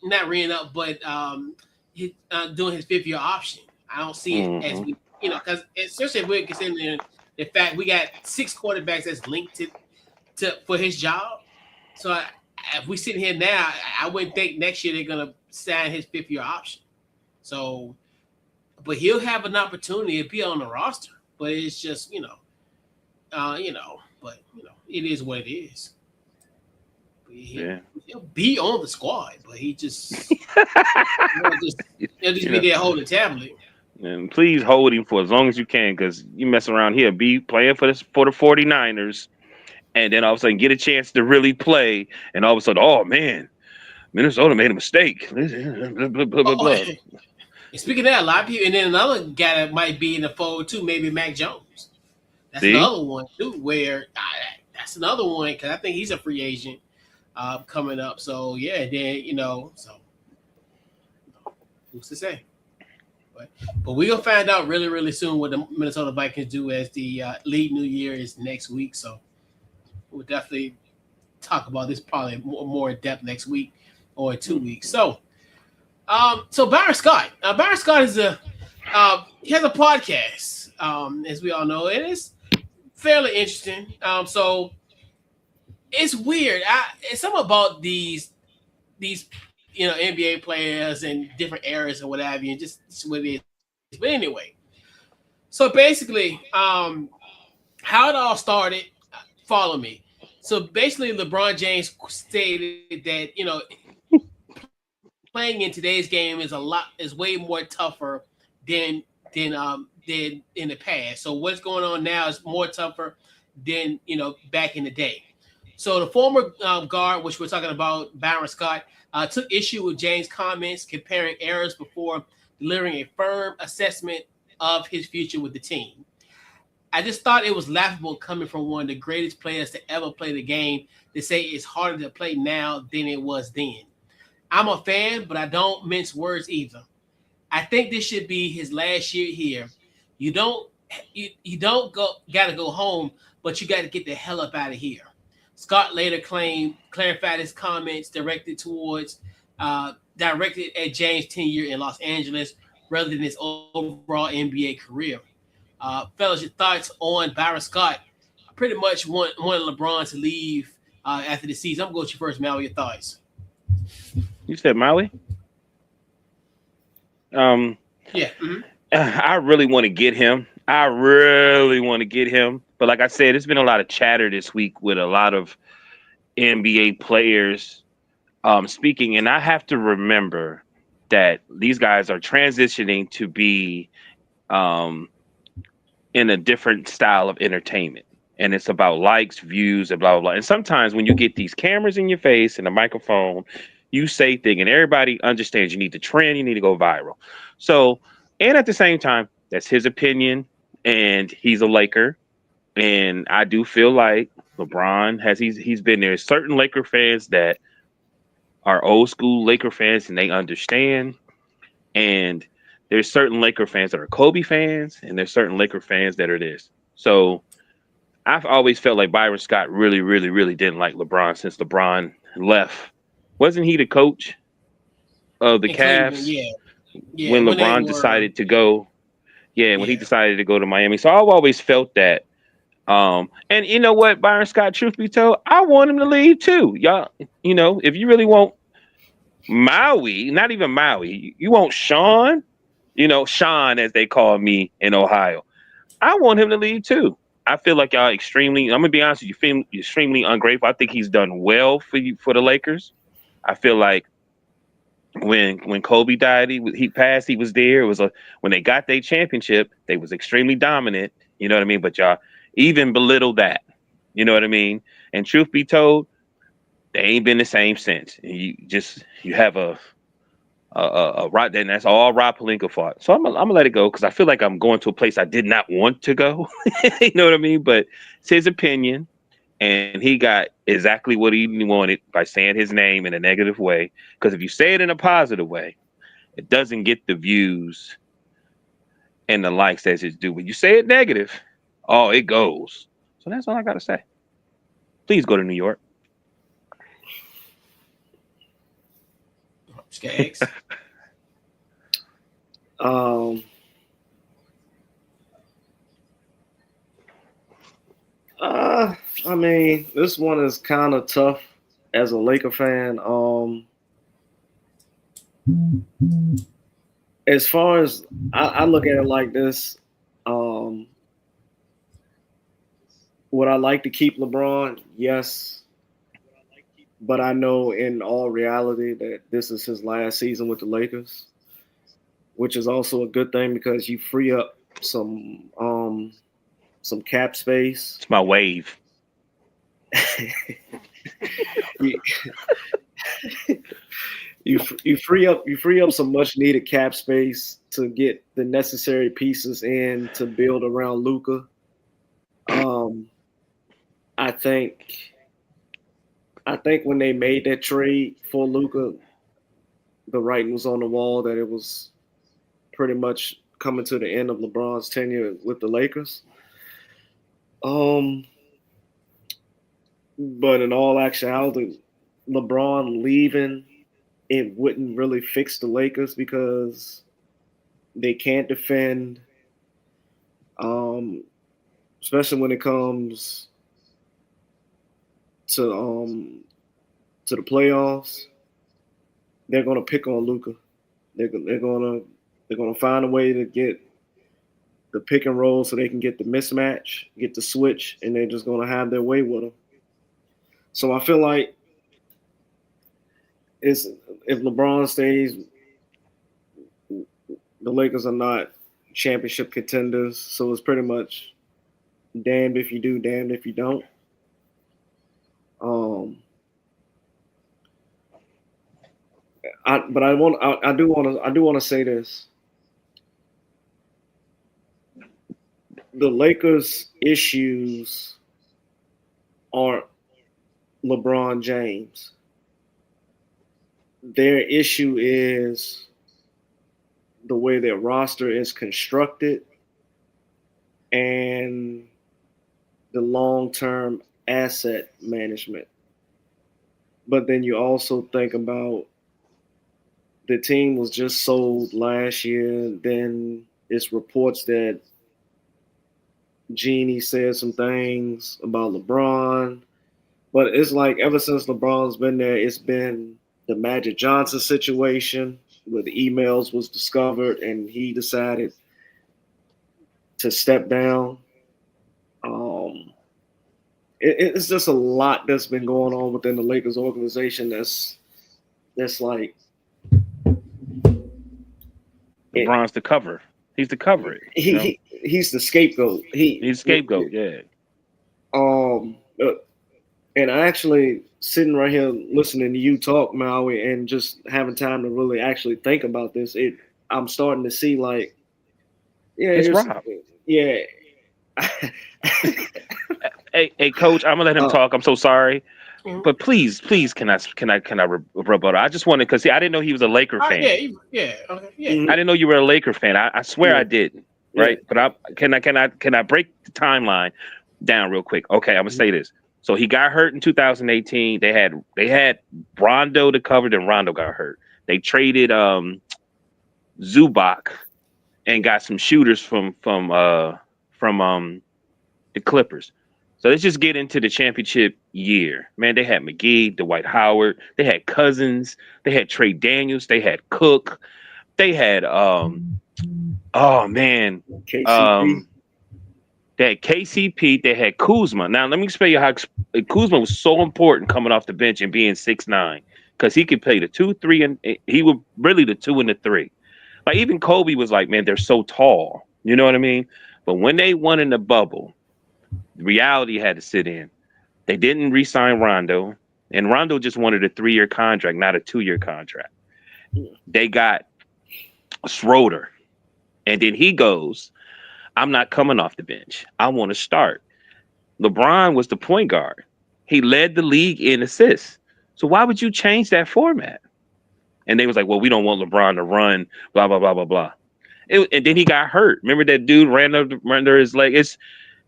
not reeing up, but doing his fifth year option. I don't see it as we, because especially if we're considering the fact we got 6 quarterbacks that's linked to for his job. So if we sit here now, I wouldn't think next year they're gonna sign his fifth year option. So, but he'll have an opportunity to be on the roster. But it's just but it is what it is. But he'll be on the squad, but he just he'll just be there holding the tablet. And please hold him for as long as you can, because you mess around here, be playing for the 49ers, and then all of a sudden get a chance to really play, and all of a sudden, oh man, Minnesota made a mistake. Blah, blah, blah, blah. And speaking of that, a lot of people, and then another guy that might be in the fold too, maybe Mac Jones. That's another one too, where that's another one because I think he's a free agent coming up. So yeah, then so who's to say? But we're gonna find out really, really soon what the Minnesota Vikings do as the league new year is next week. So we'll definitely talk about this probably more in depth next week or in 2 weeks. So Byron Scott. Byron Scott is he has a podcast, as we all know, and it's fairly interesting. So it's weird. It's something about these NBA players and different eras and what have you, and just what it is. But anyway, so basically, how it all started. Follow me. So basically, LeBron James stated that playing in today's game is way more tougher than in the past. So what's going on now is more tougher than back in the day. So the former guard, which we're talking about, Byron Scott, took issue with James' comments comparing errors before delivering a firm assessment of his future with the team. I just thought it was laughable coming from one of the greatest players to ever play the game to say it's harder to play now than it was then. I'm a fan, but I don't mince words either. I think this should be his last year here. You don't gotta go home, but you got to get the hell up out of here. Scott later clarified his comments directed at James' tenure in Los Angeles rather than his overall NBA career. Fellas, your thoughts on Byron Scott? I pretty much wanted LeBron to leave after the season. I'm going to go to you first, Mal. Your thoughts? You said Maui? Yeah. I really want to get him. But like I said, it's been a lot of chatter this week with a lot of NBA players speaking, and I have to remember that these guys are transitioning to be in a different style of entertainment. And it's about likes, views, and blah, blah, blah. And sometimes when you get these cameras in your face and a microphone, you say things and everybody understands you need to trend, you need to go viral. So, and at the same time, that's his opinion, and he's a Laker. And I do feel like LeBron has he's been there. Certain Laker fans that are old school Laker fans and they understand. And there's certain Laker fans that are Kobe fans, and there's certain Laker fans that are this. So I've always felt like Byron Scott really, really, really didn't like LeBron since LeBron left. Wasn't he the coach of the In Cleveland, Cavs yeah, yeah. when When they LeBron were, decided to go? Yeah, when he yeah, decided to go to Miami. So I've always felt that. And you know what, Byron Scott, truth be told, I want him to leave too. Y'all, if you really want Maui, not even Maui, you want Sean, Sean as they call me in Ohio. I want him to leave too. I feel like y'all extremely. I'm gonna be honest with you. Feel extremely ungrateful. I think he's done well for you for the Lakers. I feel like when Kobe died, he passed. He was there. It was when they got their championship, they was extremely dominant. You know what I mean? But y'all even belittle that. You know what I mean? And truth be told, they ain't been the same since. You have a right, then that's all Rob Pelinka fault. So I'm gonna let it go because I feel like I'm going to a place I did not want to go. You know what I mean? But it's his opinion, and he got exactly what he wanted by saying his name in a negative way. Because if you say it in a positive way, it doesn't get the views and the likes as it do. When you say it negative, oh, it goes. So that's all I gotta say. Please go to New York. Skaggs. I mean, this one is kind of tough as a Laker fan. As far as I look at it like this, would I like to keep LeBron? Yes, but I know in all reality that this is his last season with the Lakers, which is also a good thing because you free up some cap space. It's my wave. you free up some much needed cap space to get the necessary pieces in to build around Luka. I think when they made that trade for Luka, the writing was on the wall that it was pretty much coming to the end of LeBron's tenure with the Lakers. But in all actuality, LeBron leaving, it wouldn't really fix the Lakers because they can't defend, especially when it comes to the playoffs. They're gonna pick on Luka. They're gonna find a way to get the pick and roll so they can get the mismatch, get the switch, and they're just gonna have their way with them. So I feel like if LeBron stays, the Lakers are not championship contenders. So it's pretty much damned if you do, damned if you don't. I do want to say this. The Lakers' issues aren't LeBron James. Their issue is the way their roster is constructed and the long-term asset management. But then you also think about the team was just sold last year. Then it's reports that Jeannie said some things about LeBron. But it's like ever since LeBron's been there, it's been the Magic Johnson situation where the emails was discovered and he decided to step down. It's just a lot that's been going on within the Lakers organization that's like LeBron's the cover. He's the cover. He's the scapegoat. He's the scapegoat. Yeah. And I actually sitting right here listening to you talk, Maui, and just having time to really actually think about this. I'm starting to see like, yeah, it's Rob. Yeah. Hey, coach, I'm gonna let him Oh, talk. I'm so sorry, Mhm. but please, rebuttal? I just wanted because I didn't know he was a Laker All right, fan. yeah, okay, yeah. mhm, I didn't know you were a Laker fan. I swear yeah, I didn't. yeah. Right, but can I break the timeline down real quick? Okay, I'm gonna Mhm. say this. So he got hurt in 2018. They had Rondo to cover, then Rondo got hurt. They traded Zubac and got some shooters from the Clippers. So let's just get into the championship year. Man, they had McGee, Dwight Howard, they had Cousins, they had Trey Daniels, they had Cook, they had oh man, KCP. um they had KCP, they had Kuzma. Now let me explain you how Kuzma was so important coming off the bench and being 6'9", because he could play the 2, 3, and he was really the 2 and the 3. Like even Kobe was like, man, they're so tall. You know what I mean? But when they won in the bubble, reality had to sit in. They didn't re-sign Rondo, and Rondo just wanted a 3-year contract, not a 2-year contract. They got Schroeder, and then he goes, "I'm not coming off the bench. I want to start." LeBron was the point guard. He led the league in assists. So why would you change that format? And they was like, "Well, we don't want LeBron to run." Blah blah blah blah blah. And then he got hurt. Remember that dude ran under his leg. They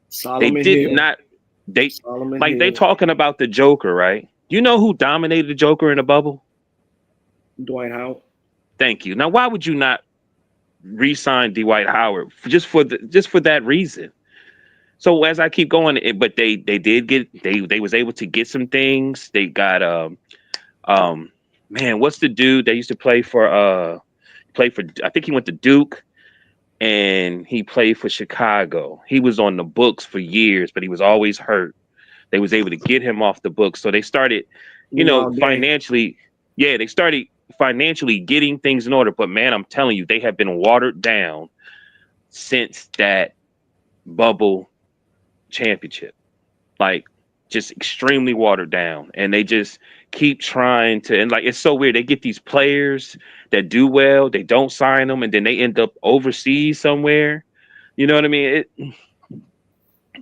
Solomon did Hill. not. They Solomon like they Hill. talking about the Joker, right? You know who dominated the Joker in the bubble? Dwight Howard. Thank you. Now, why would you not re-sign Dwight Howard just for that reason? So as I keep going, but they did get they was able to get some things. They got um man, what's the dude that used to play for I think he went to Duke and he played for Chicago. He was on the books for years, but he was always hurt. They was able to get him off the books. So they started, Luol Deng. financially, yeah, they started financially getting things in order. But man, I'm telling you, they have been watered down since that bubble championship. Like just extremely watered down. And they just keep trying to, and like it's so weird. They get these players that do well, they don't sign them, and then they end up overseas somewhere. You know what I mean?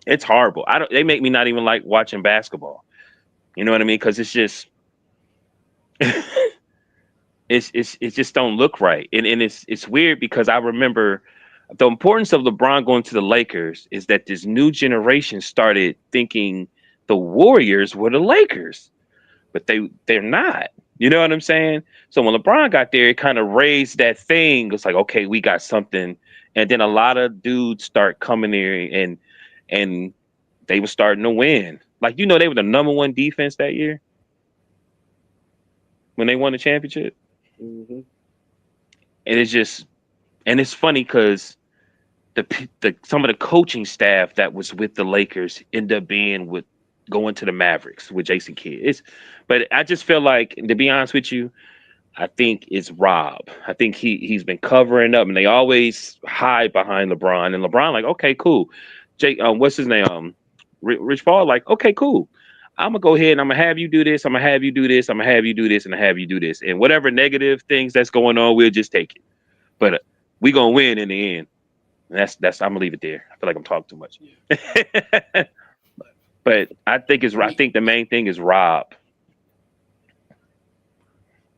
It's horrible. I don't they make me not even like watching basketball. You know what I mean? Because it's just it just don't look right. And it's weird because I remember the importance of LeBron going to the Lakers is that this new generation started thinking the Warriors were the Lakers, but they're not. You know what I'm saying? So when LeBron got there, it kind of raised that thing. It's like, okay, we got something. And then a lot of dudes start coming there and they were starting to win. Like, they were the number one defense that year when they won the championship. Mhm. And it's funny because the some of the coaching staff that was with the Lakers end up being with going to the Mavericks with Jason Kidd. But I just feel like, to be honest with you, I think it's Rob. I think he's been covering up, and they always hide behind LeBron. And LeBron like, okay, cool. Jake, what's his name? Rich Paul like, okay, cool. I'm gonna go ahead and I'm gonna have you do this. I'm gonna have you do this. I'm gonna have you do this, and I have you do this. And whatever negative things that's going on, we'll just take it. But we gonna win in the end. And that's I'm gonna leave it there. I feel like I'm talking too much. But I think the main thing is Rob.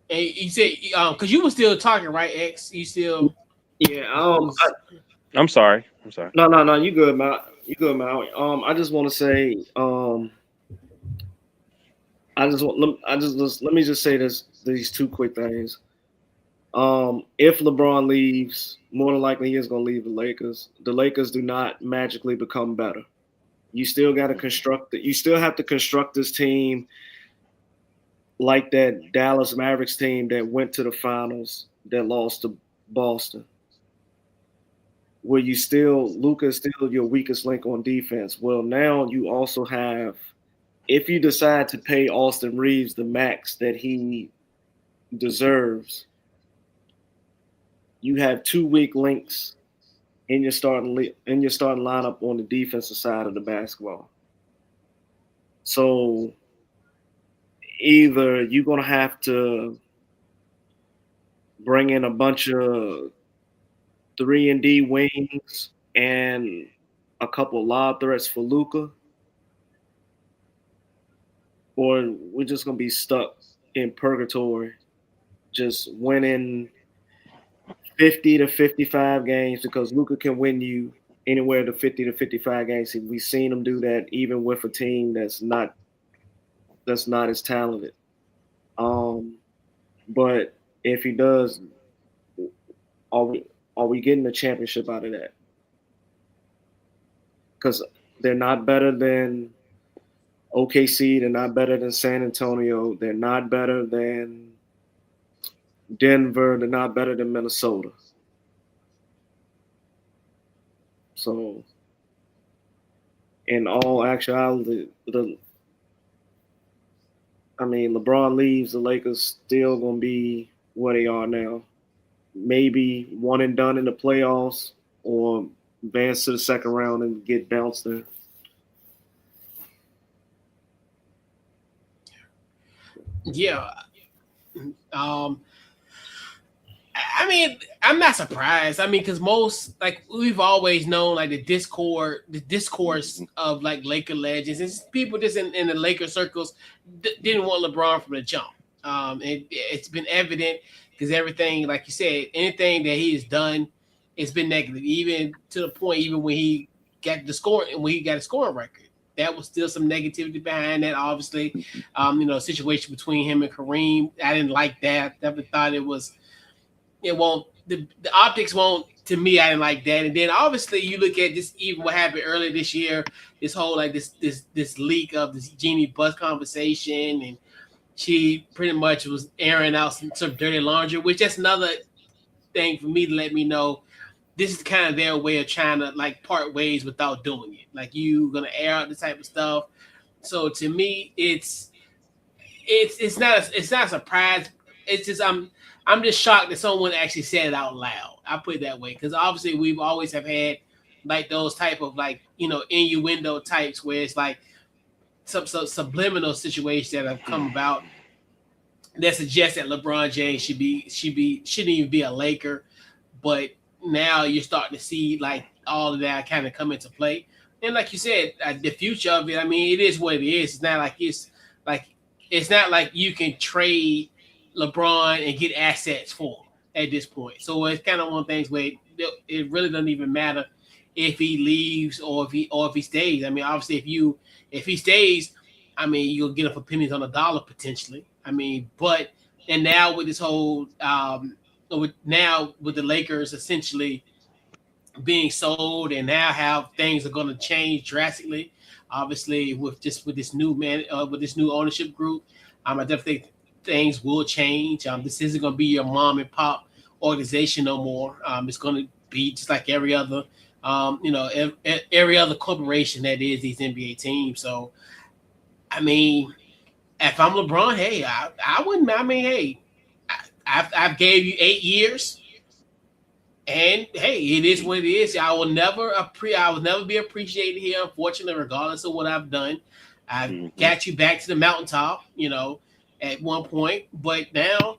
And you said, because you were still talking, right, X? You still Yeah. was I'm sorry. I'm sorry. No. You good, man. You good, man. I just want to say, let me just say these two quick things. If LeBron leaves, more than likely he is going to leave the Lakers. The Lakers do not magically become better. You still got to construct it. You still have to construct this team like that Dallas Mavericks team that went to the finals that lost to Boston. Where Luka is still your weakest link on defense. Well, now you also have, if you decide to pay Austin Reeves the max that he deserves, you have two weak links in your starting lineup on the defensive side of the basketball. So either you're gonna have to bring in a bunch of 3-and-D wings and a couple of lob threats for Luka, or we're just gonna be stuck in purgatory, just winning 50 to 55 games because Luka can win you anywhere to 50 to 55 games. We've seen him do that even with a team that's not as talented. Um, but if he does, are we getting a championship out of that? Because they're not better than OKC. They're not better than San Antonio. They're not better than Denver. They're not better than Minnesota. So, in all actuality, LeBron leaves, the Lakers still gonna be where they are now. Maybe one and done in the playoffs, or advance to the second round and get bounced in. Yeah. Um, I mean, I'm not surprised. I mean, because most like we've always known like the discourse of like Laker legends, and people just in the Laker circles didn't want LeBron from the jump. It's been evident because everything, like you said, anything that he has done, it's been negative. Even to the point, even when he got a scoring record, that was still some negativity behind that. Obviously, situation between him and Kareem, I didn't like that. Never thought it won't the optics won't to me. I didn't like that. And then obviously you look at this, even what happened earlier this year, this whole like this leak of this Jeannie Buss conversation, and she pretty much was airing out some dirty laundry, which that's another thing for me to let me know this is kind of their way of trying to like part ways without doing it. Like you gonna air out this type of stuff. So to me, it's not a surprise. It's just I'm just shocked that someone actually said it out loud. I put it that way because obviously we've always have had like those type of like innuendo types where it's like some subliminal situations that have come about that suggest that LeBron James shouldn't even be a Laker, but now you're starting to see like all of that kind of come into play. And like you said, the future of it, I mean, it is what it is. Like it's not like you can trade LeBron and get assets for him at this point. So it's kind of one of the things where it really doesn't even matter if he leaves or if he stays. I mean, obviously if he stays, I mean, you'll get up for pennies on a dollar potentially. I mean, but and now with this whole with the Lakers essentially being sold, and now how things are going to change drastically. Obviously, with this new with this new ownership group, I definitely think things will change. This isn't going to be your mom and pop organization no more. It's going to be just like every other, every other corporation that is these NBA teams. So, I mean, if I'm LeBron, hey, I wouldn't. I mean, hey, I've gave you 8 years. And hey, it is what it is. I will never be appreciated here, unfortunately, regardless of what I've done. I've got you back to the mountaintop, at one point, but now,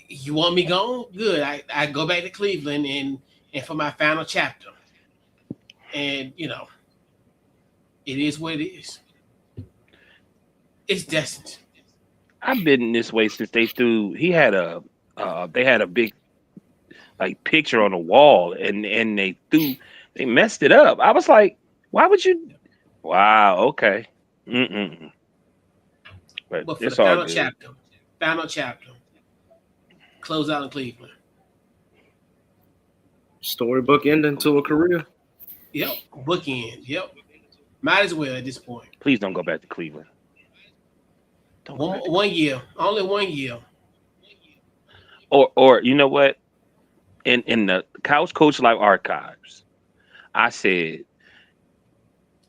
you want me gone? Good. I go back to Cleveland and for my final chapter. And it is what it is. It's destined. I've been this way since he had they had a big like picture on the wall and they messed it up. I was like, why would you? Wow, okay. But for it's the all good. final chapter, close out in Cleveland. Storybook ending to a career. Yep, bookend. Yep, might as well at this point. Please don't go back to Cleveland. One year, only 1 year. Or you know what? In the Couch Coach Life archives, I said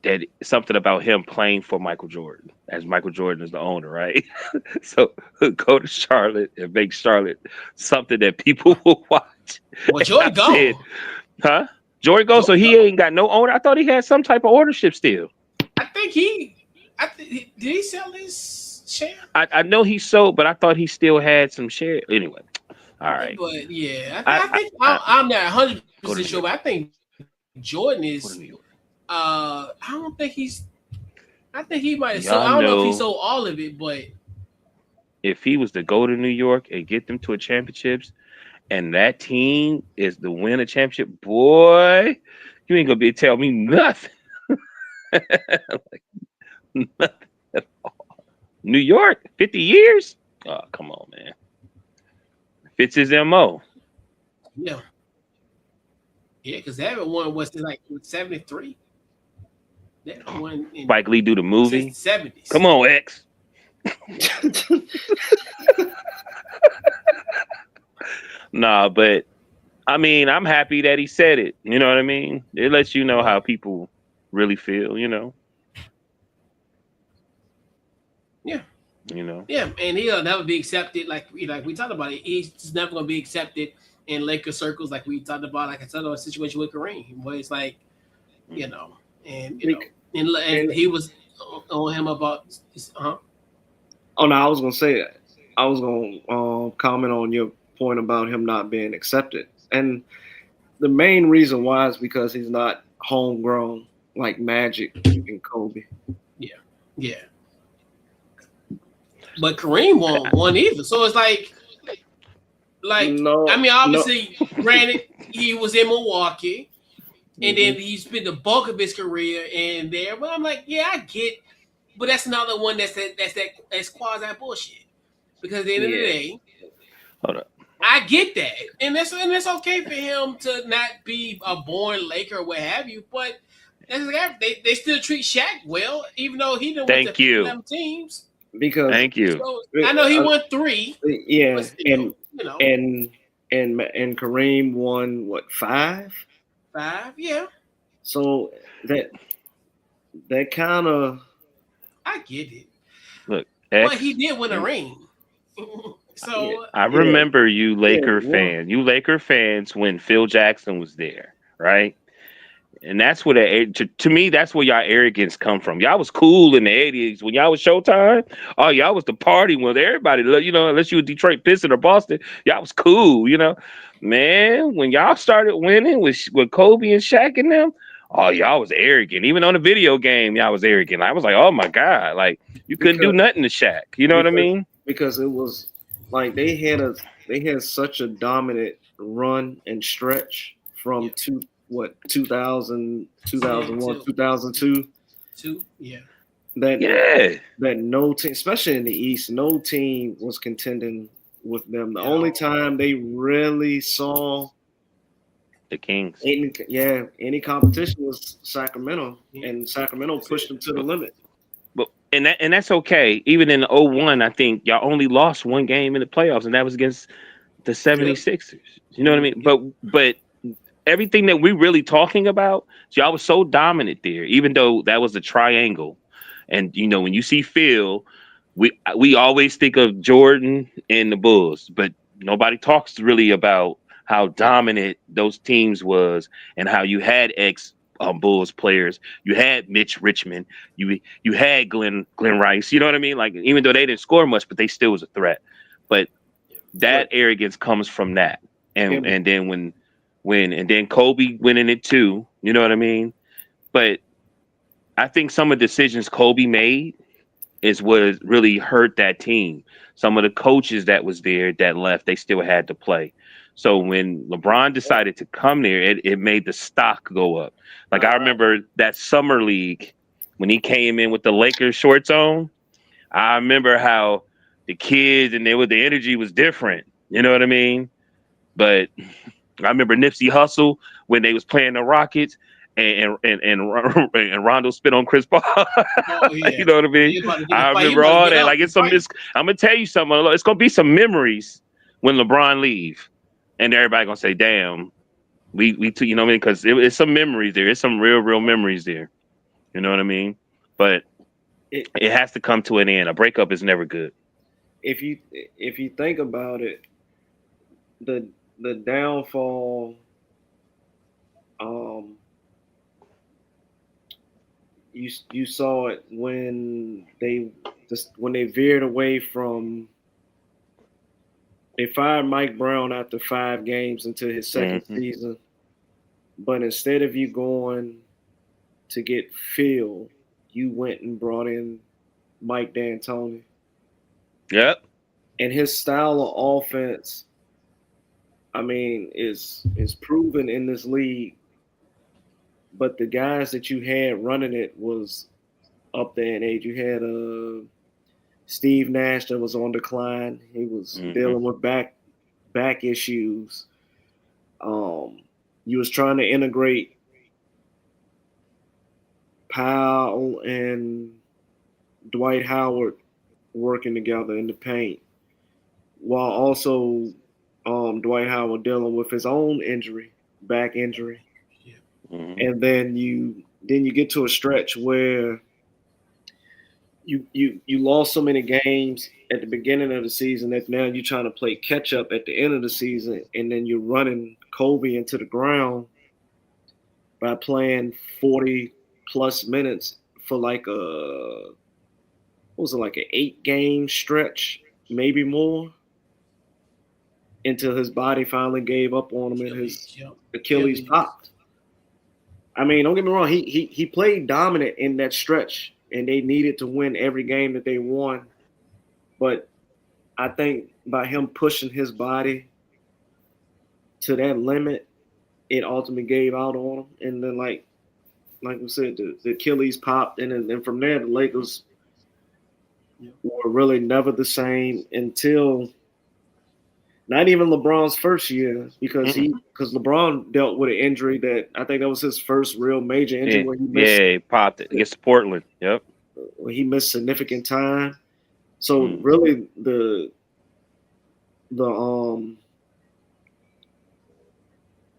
that something about him playing for Michael Jordan, as Michael Jordan is the owner, right? So go to Charlotte and make Charlotte something that people will watch. Well, Jordan go. Huh? Jordan go. So he ain't got no owner. I thought he had some type of ownership still. I think did he sell his share? I know he sold, but I thought he still had some share. Anyway, all right. But yeah, I'm not 100% sure, but I think Jordan is. I don't think he's. I think he might have sold. Y'all I don't know if he know sold all of it, but if he was to go to New York and get them to a championships, and that team is to win a championship, boy, you ain't gonna be tell me nothing. Like, nothing at all. New York, 50 years? Oh, come on, man. Fits his MO. yeah, yeah, because they haven't won what's it like 73. They haven't won Spike Lee do the since movie. the 70s. Come on, X. Nah, but I mean, I'm happy that he said it. You know what I mean? It lets you know Right. how people really feel, you know. Yeah. You know. Yeah, and he'll never be accepted. Like we talked about it, he's just never gonna be accepted in Laker circles. Like we talked about, like I talked about a situation with Kareem, where it's like, you know, and you know, and he was on him about, Oh no, I was gonna say that. I was gonna comment on your point about him not being accepted, and the main reason why is because he's not homegrown like Magic and Kobe. yeah, yeah. But Kareem won't one either. So it's like I No, mean, no, obviously, granted, he was in Milwaukee, and then mhm. he spent the bulk of his career in there. But I'm like, yeah, I get, but that's another one that's quasi bullshit. Because at the end of the Yeah, day, Hold up. I get that, and that's okay for him to not be a born Laker or what have you. But they still treat Shaq well, even though he didn't went to Thank you. 11 teams. because Thank you. So I know he won 3, but yeah, still, you know, and and Kareem won what 5? 5. Yeah, So that kind of I get it. Look, But he X. did win a ring. yeah So I yeah remember you yeah Laker one fan. You Laker fans when Phil Jackson was there, right? And that's where to me, that's where y'all arrogance come from. Y'all was cool in the 80s when y'all was Showtime. Oh, y'all was the party with everybody. You know, unless you were Detroit Pistons or Boston, y'all was cool. You know, man. When y'all started winning with Kobe and Shaq and them, oh, y'all was arrogant. Even on the video game, y'all was arrogant. I was like, oh my god, like you couldn't do because nothing to Shaq. You know what I because mean? because it was like they had such a dominant run and stretch from yeah, 2000 10 2001 to 2002 2. Yeah, that Yeah, that no team, especially in the East, no team was contending with them. The at only all. time they really saw the Kings. any competition was Sacramento, Yeah, and Sacramento that's pushed it. them to the limit. But and that's okay. Even in '01, I think y'all only lost one game in the playoffs, and that was against the Yep. 76ers. You know what I mean? Yep. But everything that we really talking about, y'all was so dominant there, even though that was a triangle. And you know, when you see Phil, we always think of Jordan and the Bulls, but nobody talks really about how dominant those teams was and how you had ex Bulls players. You had Mitch Richmond. You had Glenn Rice. You know what I mean? Like even though they didn't score much, but they still was a threat. But that But arrogance comes from that. yeah, And then and then Kobe winning it too. You know what I mean? But I think some of the decisions Kobe made is what really hurt that team. Some of the coaches that was there that left, they still had to play. So when LeBron decided to come there, it made the stock go up. Like I uh, remember that summer league when he came in with the Lakers shorts on. I remember how the kids and the energy was different. You know what I mean? But I remember Nipsey Hussle when they was playing the Rockets and Rondo spit on Chris Paul. Oh yeah. You know what I mean? He about to get a I fight. He remember about to all get that. up Like and fight. I'm gonna tell you something. It's gonna be some memories when LeBron leave, and everybody gonna say, "Damn, we took," you know what I mean? Because it's some memories there. It's some real memories there. You know what I mean? But it, it has to come to an end. A breakup is never good. if you think about it, the the downfall, um, you saw it when they veered away from they fired Mike Brown after 5 games into his second Hmm. season, but instead of you going to get Phil, you went and brought in Mike D'Antoni. Yep. And his style of offense, I mean, is proven in this league. But the guys that you had running it was up there in age. You had Steve Nash that was on decline. He was dealing with back issues. You was trying to integrate Powell and Dwight Howard working together in the paint, while also Dwight Howard dealing with his own injury, back injury. And then you get to a stretch where you lost so many games at the beginning of the season that now you're trying to play catch up at the end of the season, and then you're running Kobe into the ground by playing 40 plus minutes for like a 8-game stretch, maybe more, until his body finally gave up on him and his Achilles popped. I mean, don't get me wrong, he played dominant in that stretch, and they needed to win every game that they won. But I think by him pushing his body to that limit, it ultimately gave out on him. And then, like we said, the Achilles popped, and then from there, the Lakers were really never the same until not even LeBron's first year, because LeBron dealt with an injury that I think that was his first real major injury. Where he missed, he popped it against Portland. Yep. Where he missed significant time. So really, the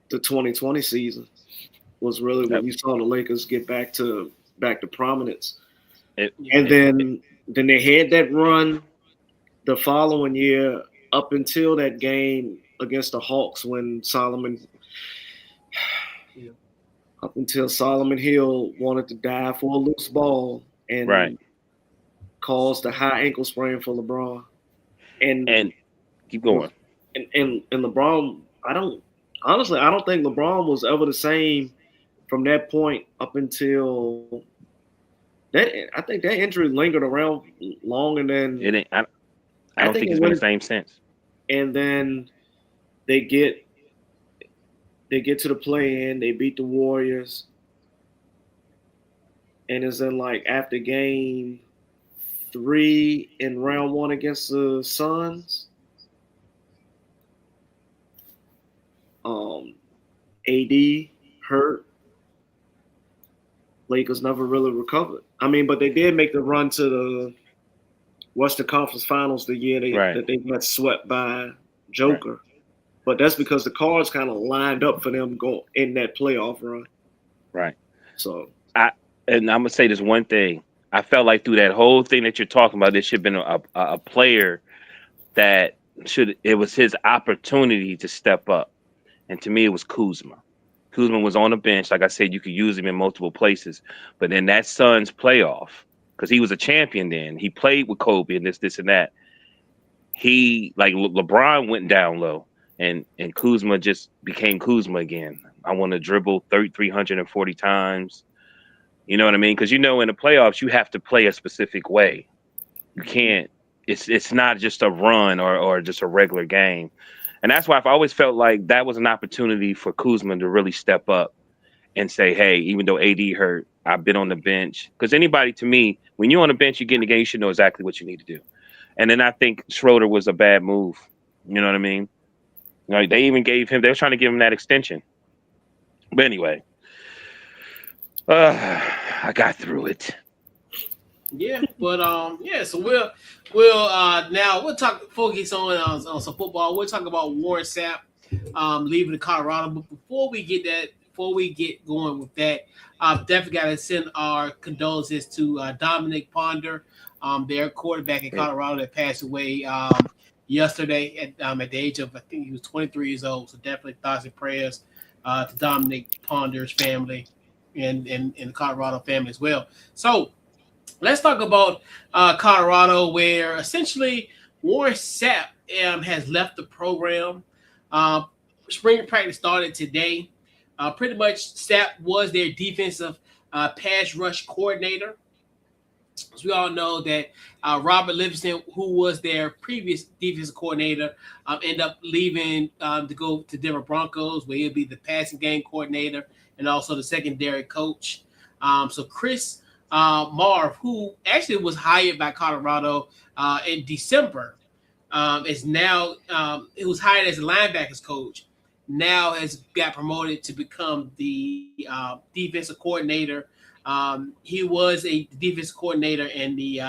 2020 season was really when you saw the Lakers get back to prominence. Then they had that run the following year up until that game against the Hawks when Solomon Hill wanted to dive for a loose ball and caused a high ankle sprain for LeBron. And keep going. And LeBron, I don't think LeBron was ever the same from that point up until that. I think that injury lingered around longer than it ain't. I don't think it's been the same since. And then they get to the play-in, they beat the Warriors, and it's in like after game 3 in round 1 against the Suns. AD hurt. Lakers never really recovered. I mean, but they did make the run to the Western Conference Finals the year that they got swept by Joker. Right. But that's because the cards kind of lined up for them going in that playoff run. Right. So I'm gonna say this one thing. I felt like through that whole thing that you're talking about, there should have been a player that it was his opportunity to step up. And to me, it was Kuzma. Kuzma was on the bench. Like I said, you could use him in multiple places. But in that Suns playoff, because he was a champion then, he played with Kobe and this and that. He, like LeBron went down low, and Kuzma just became Kuzma again. I want to dribble 340 times. You know what I mean? Because in the playoffs, you have to play a specific way. You can't. It's not just a run or just a regular game. And that's why I've always felt like that was an opportunity for Kuzma to really step up and say, hey, even though AD hurt, I've been on the bench. Because anybody, to me, when you're on the bench, you get in the game, you should know exactly what you need to do. And then I think Schroeder was a bad move. You know what I mean? Like they even they were trying to give him that extension. But anyway, I got through it. Yeah, but so we'll now we'll focus on some football. We'll talk about Warren Sapp leaving Colorado. But before we get going with that, definitely got to send our condolences to Dominic Ponder, their quarterback in Colorado that passed away yesterday at the age of, I think he was 23 years old. So definitely thoughts and prayers to Dominic Ponder's family and the Colorado family as well. So let's talk about Colorado, where essentially Warren Sapp has left the program. Spring practice started today. Pretty much Sapp was their defensive pass rush coordinator. As we all know that Robert Livingston, who was their previous defensive coordinator, ended up leaving to go to Denver Broncos, where he'll be the passing game coordinator and also the secondary coach. So Chris Marv, who actually was hired by Colorado in December, is now it was hired as a linebackers coach. Now has got promoted to become the defensive coordinator. He was a defensive coordinator and the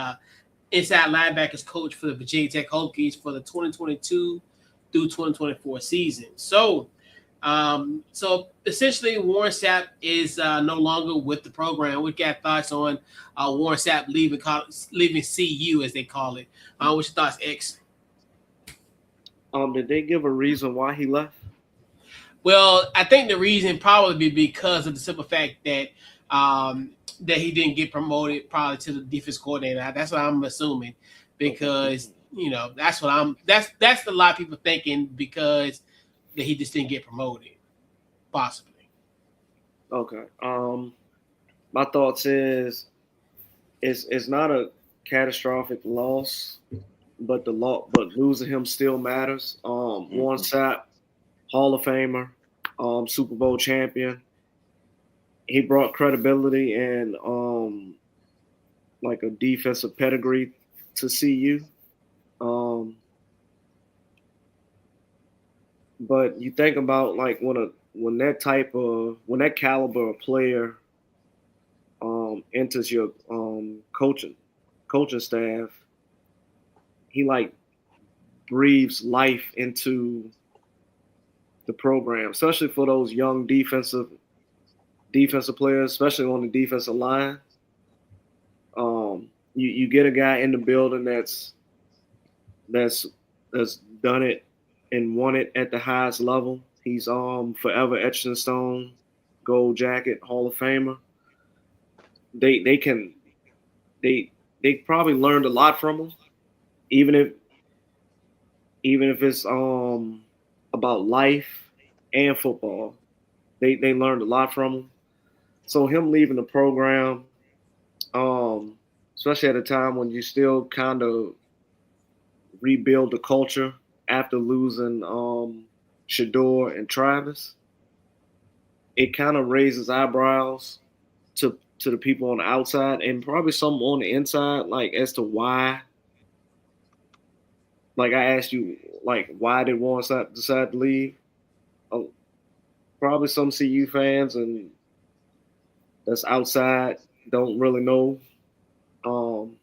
inside linebackers coach for the Virginia Tech Hokies for the 2022 through 2024 season. So essentially, Warren Sapp is no longer with the program. We got thoughts on Warren Sapp leaving CU, as they call it. What's your thoughts, X? Did they give a reason why he left? Well, I think the reason probably be because of the simple fact that he didn't get promoted probably to the defense coordinator. That's what I'm assuming, because that's a lot of people thinking, because that he just didn't get promoted, possibly. Okay. My thoughts is it's not a catastrophic loss, but losing him still matters. Warren Sapp, Hall of Famer, Super Bowl champion. He brought credibility and like a defensive pedigree to CU. But you think about like when that caliber of player enters your coaching staff, he like breathes life into the program, especially for those young defensive players, especially on the defensive line. You get a guy in the building that's done it and won it at the highest level. He's forever etched in stone, gold jacket, Hall of Famer. They probably learned a lot from him, even if it's about life and football. They learned a lot from him. So him leaving the program, especially at a time when you still kind of rebuild the culture after losing Shador and Travis, it kind of raises eyebrows to the people on the outside and probably some on the inside, like as to why. Like I asked you, like why did Warren Sapp decide to leave? Probably some CU fans and that's outside don't really know. And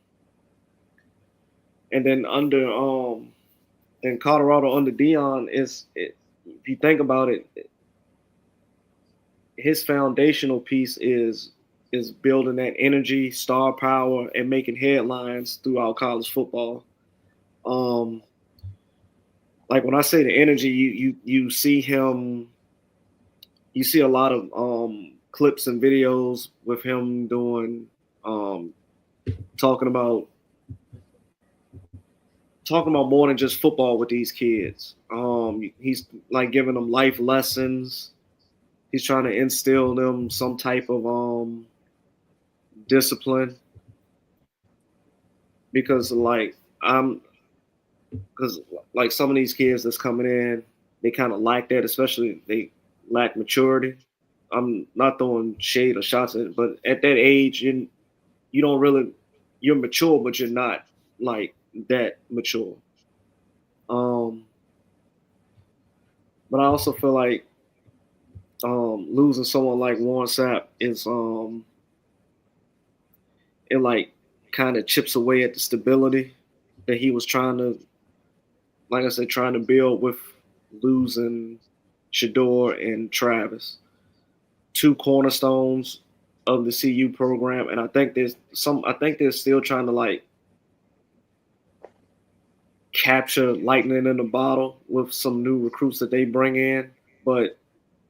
then in Colorado under Dion if you think about it, his foundational piece is building that energy, star power, and making headlines throughout college football. Like when I say the energy, you see him, you see a lot of clips and videos with him doing talking about more than just football with these kids. He's like giving them life lessons. He's trying to instill them some type of discipline, because some of these kids that's coming in, they kind of lack that, especially they lack maturity. I'm not throwing shade or shots at it, but at that age, you don't really, you're mature, but you're not like that mature. But I also feel like losing someone like Warren Sapp is it like kind of chips away at the stability that he was trying to, like I said, trying to build with losing Shador and Travis, two cornerstones of the CU program. And I think they're still trying to like capture lightning in the bottle with some new recruits that they bring in. But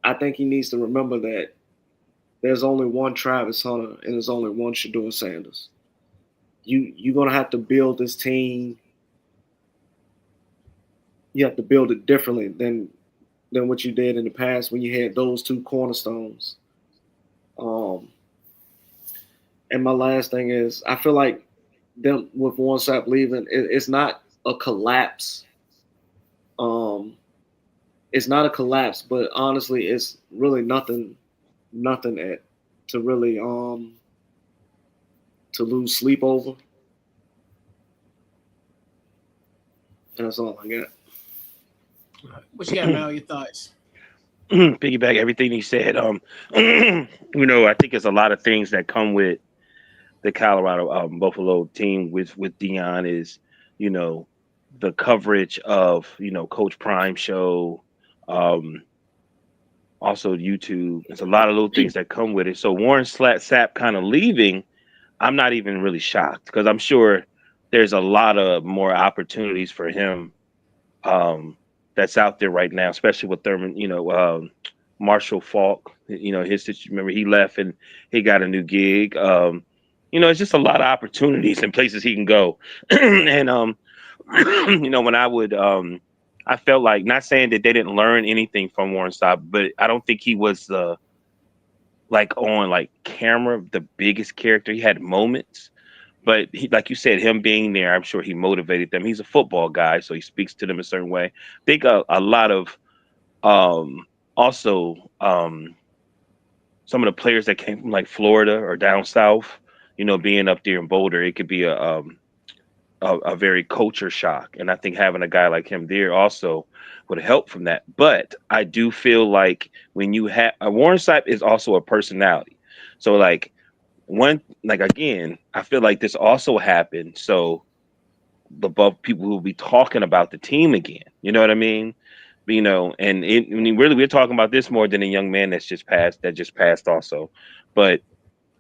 I think he needs to remember that there's only one Travis Hunter and there's only one Shador Sanders. You're gonna have to build this team. You have to build it differently than what you did in the past when you had those two cornerstones. And my last thing is, I feel like them with Warren Sapp leaving, it's not a collapse. Um, it's not a collapse, but honestly, it's really nothing to really to lose sleep over. And that's all I got. What you got, Mel? Your thoughts? Piggyback everything he said. I think there's a lot of things that come with the Colorado Buffalo team with Dion is, you know, the coverage of Coach Prime show, um, also YouTube. There's a lot of little things that come with it. So Warren Sapp kind of leaving, I'm not even really shocked because I'm sure there's a lot of more opportunities for him that's out there right now, especially with Thurman, Marshall Falk, his situation. Remember, he left and he got a new gig. It's just a lot of opportunities and places he can go. And, when I felt like, not saying that they didn't learn anything from Warren Sapp, but I don't think he was on camera, the biggest character. He had moments. But like you said, him being there, I'm sure he motivated them. He's a football guy, so he speaks to them a certain way. I think a lot of also some of the players that came from Florida or down south, being up there in Boulder, it could be a very culture shock. And I think having a guy like him there also would help from that. But I do feel like when you have Warren Sapp is also a personality. So again, I feel like this also happened. So the people who will be talking about the team again, you know what I mean? Really, we're talking about this more than a young man that just passed also. But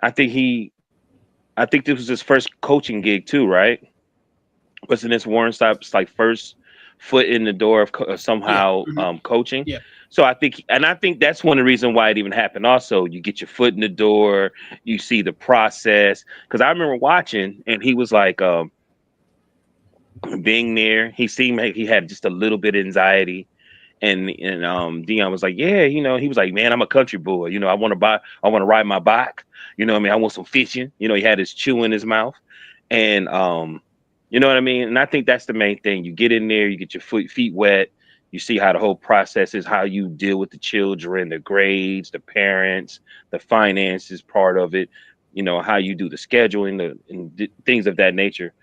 I think this was his first coaching gig too, right? Wasn't this Warren Sapp's first foot in the door of somehow coaching? Yeah. So I think that's one of the reasons why it even happened. Also, you get your foot in the door, you see the process. Because I remember watching, and he was being there. He seemed like he had just a little bit of anxiety, and Dion was like, yeah, he was like, man, I'm a country boy. I want to ride my bike. What I mean? I want some fishing. He had his chew in his mouth, and you know what I mean? And I think that's the main thing. You get in there, you get your feet wet. You see how the whole process is, how you deal with the children, the grades, the parents, the finances part of it, how you do the scheduling, and things of that nature.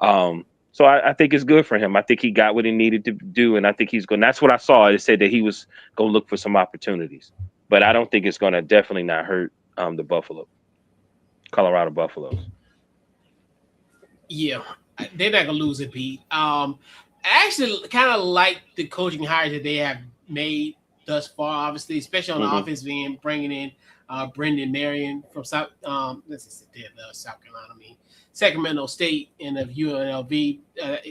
So I think it's good for him. I think he got what he needed to do, and I think he's going. That's what I saw. It said that he was going to look for some opportunities, but I don't think it's going to definitely not hurt the Colorado Buffaloes. Yeah, they're not gonna lose a beat. I actually kind of like the coaching hires that they have made thus far. Obviously, especially on the offensive end, bringing in Brendan Marion from South Carolina. Sacramento State and of UNLV.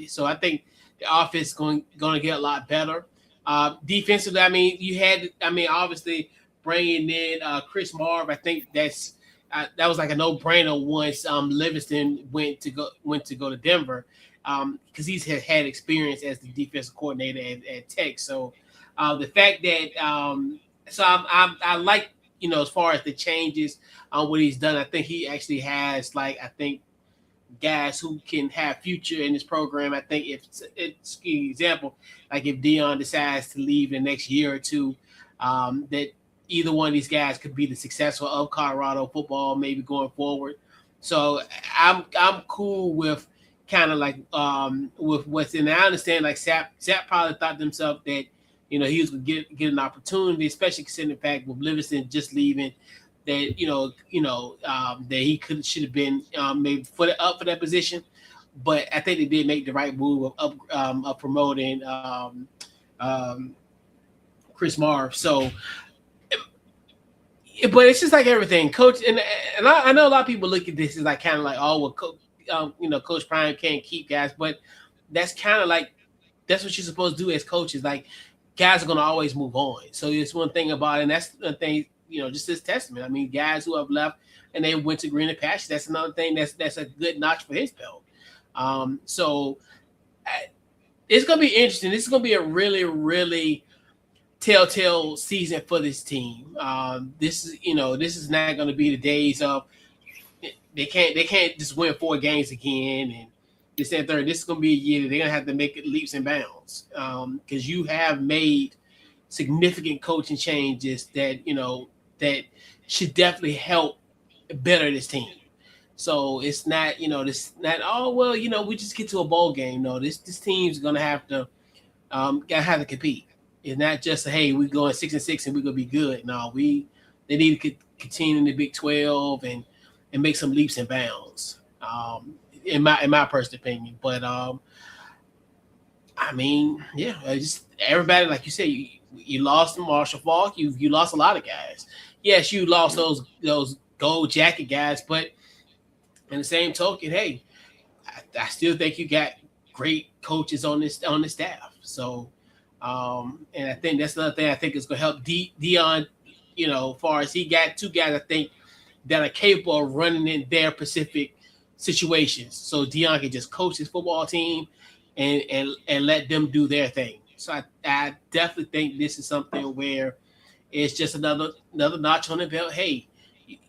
So I think the offense is going to get a lot better. Defensively, obviously bringing in Chris Marv. I think that was like a no-brainer once Livingston went to go to Denver because he's had experience as the defensive coordinator at Tech. So the fact that I like as far as the changes what he's done. I think he actually has guys who can have future in this program. I think if it's an example, if Dion decides to leave in the next year or two, that either one of these guys could be the successor of Colorado football, maybe going forward. So I'm cool with kind of with what's in there. I understand Sapp probably thought to himself that he was going to get an opportunity, especially considering the fact with Livingston just leaving, that that he should have been maybe up for that position, but I think they did make the right move of promoting Chris Marv. So, but it's just like everything, Coach, and I know a lot of people look at this as kind of Coach Prime can't keep guys, but that's kind of that's what you're supposed to do as coaches. Guys are going to always move on. So it's one thing about it, and that's the thing. Just this testament. Guys who have left and they went to greener pastures. That's another thing. That's a good notch for his belt. So it's gonna be interesting. This is gonna be a really, really telltale season for this team. This is not going to be the days of they can't just win 4 games again and this and third. This is going to be a year that they're going to have to make leaps and bounds because you have made significant coaching changes that that should definitely help better this team. So it's not this not we just get to a bowl game. No, this team's going to have to compete. It's not just hey we're going 6-6 and we're going to be good. No, they need to continue in the Big 12 and make some leaps and bounds. In my personal opinion, but I mean, yeah, just everybody like you said, you lost Marshall Faulk, you lost a lot of guys. Yes, you lost those gold jacket guys, but in the same token, hey, I still think you got great coaches on this staff. So, and I think that's another thing I think is going to help Deion. As far as he got 2 guys, I think that are capable of running in their specific situations. So Deion can just coach his football team and let them do their thing. So I definitely think this is something where it's just another notch on the belt. Hey,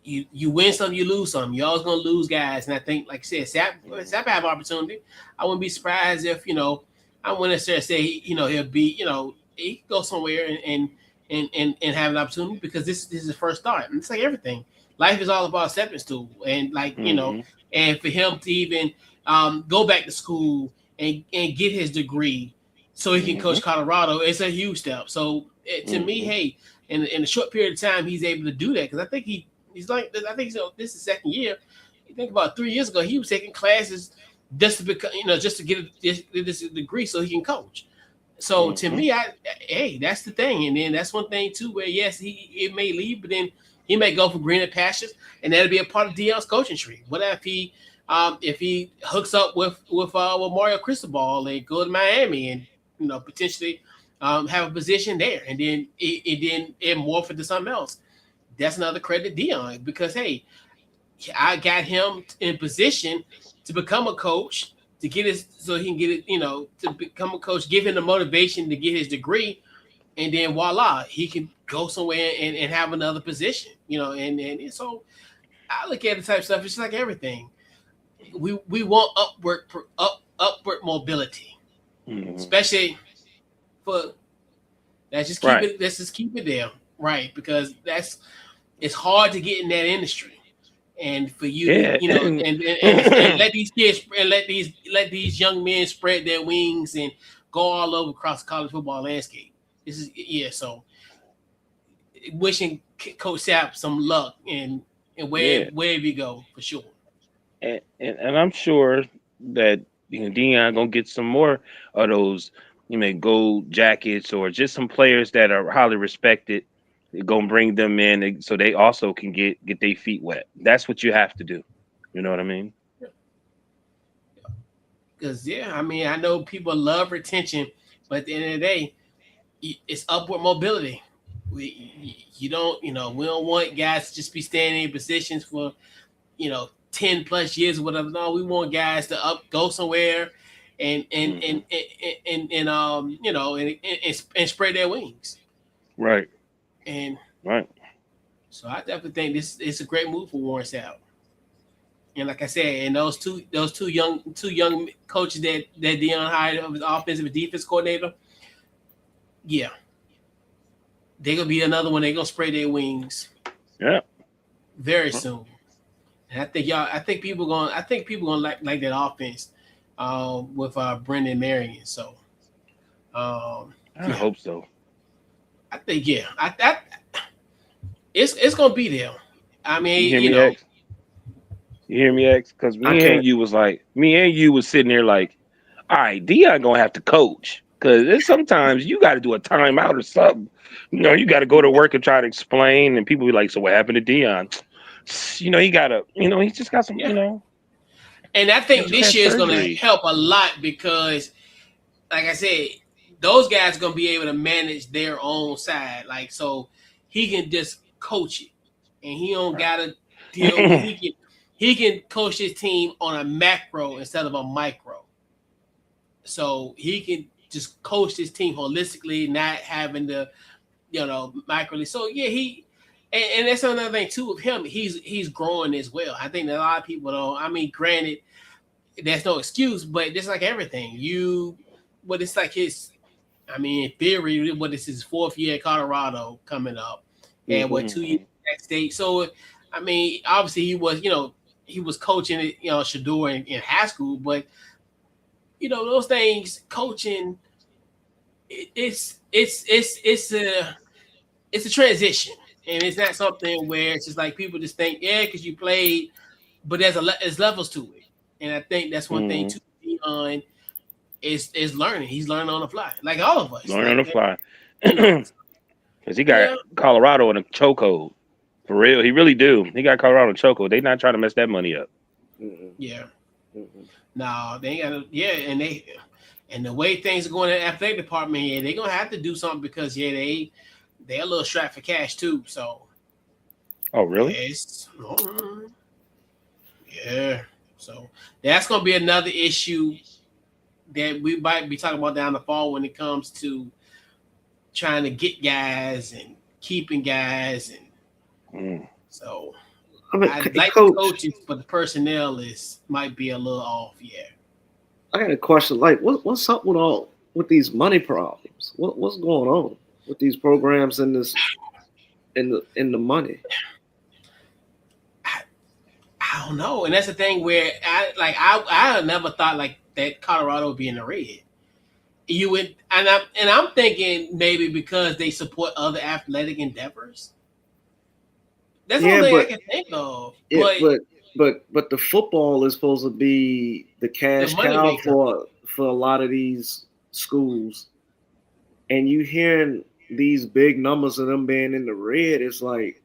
you win some, you lose some. You're always gonna lose guys. And I think, like I said, Sapp have opportunity. I wouldn't be surprised if I wouldn't necessarily say he'll be he can go somewhere and have an opportunity because this is his first start. And it's like everything. Life is all about stepping stool, and and for him to even go back to school and get his degree so he can coach Colorado, it's a huge step. So to me, hey, in a short period of time, he's able to do that because I think this is his second year. You think about 3 years ago, he was taking classes just to become, just to get this degree so he can coach. So to me, that's the thing, and then that's one thing too, where yes, it may leave, but then he may go for greener pastures, and that'll be a part of Deion's coaching tree. What if he hooks up with Mario Cristobal and go to Miami and potentially have a position there, and then it morph into something else? That's another credit to Deion because hey, I got him in position to become a coach to get so he can get it, to become a coach, give him the motivation to get his degree, and then voila, he can go somewhere and have another position, and so I look at the type of stuff. It's just like everything. We want upward mobility, especially for let's just keep it there, right? Because it's hard to get in that industry. And for you, and let these kids and let these young men spread their wings and go all over across the college football landscape. This is so wishing Coach Sapp some luck and wherever you go for sure. And I'm sure that Deion gonna get some more of those gold jackets or just some players that are highly respected. They're gonna bring them in so they also can get their feet wet. That's what you have to do. You know what I mean? Because I know people love retention, but at the end of the day, it's upward mobility. We don't want guys to just be standing in positions for 10 plus years or whatever. No, we want guys to go somewhere and spread their wings. Right. And right. So I definitely think it's a great move for Warren Sapp. And like I said, and those two young coaches that Deion hired of his offensive and defense coordinator, yeah, they're gonna be another one. They're gonna spread their wings. Yeah. Very soon. And I think people gonna like that offense with Brendan Marion. So I hope so. I think it's gonna be there. I mean, You hear me, X? Because me and you was sitting there like, all right, Deion gonna have to coach because sometimes you got to do a timeout or something. You got to go to work and try to explain, and people be like, so what happened to Deion? He gotta, he just got some, And I think this year is gonna help a lot because, like I said, those guys are gonna be able to manage their own side, like so he can just coach it, and he don't gotta deal with. He can coach his team on a macro instead of a micro, so he can just coach his team holistically, not having to, microly. So yeah, And that's another thing too with him. He's growing as well. I think that a lot of people don't. I mean, granted, that's no excuse, but just like everything, but it's like his. I mean, in theory, what is his 4th year at Colorado coming up, and what 2 years at State. So, I mean, obviously he was coaching at Shador in high school, but those things coaching, it's a transition, and it's not something where it's just like people just think because you played, but there's levels to it, and I think that's one thing too. Dion is learning. He's learning on the fly, like all of us. Learning on the fly, because he got Colorado in a chokehold for real. He really do. He got Colorado in a chokehold. They not trying to mess that money up. Yeah. No, they got and the way things are going in the athletic department, they're gonna have to do something because they're a little strapped for cash too. So. Oh really? Yeah. So that's gonna be another issue that we might be talking about down the fall when it comes to trying to get guys and keeping guys, and so. I like the coaches, but the personnel might be a little off. Yeah. I got a question. Like, what's up with these money problems? What's going on with these programs and this in the money? I don't know, and that's the thing where I never thought like that Colorado would be in the red. You would, and I'm thinking maybe because they support other athletic endeavors. That's the only thing I can think of. But the football is supposed to be the cash cow for a lot of these schools, and you hearing these big numbers of them being in the red. It's like,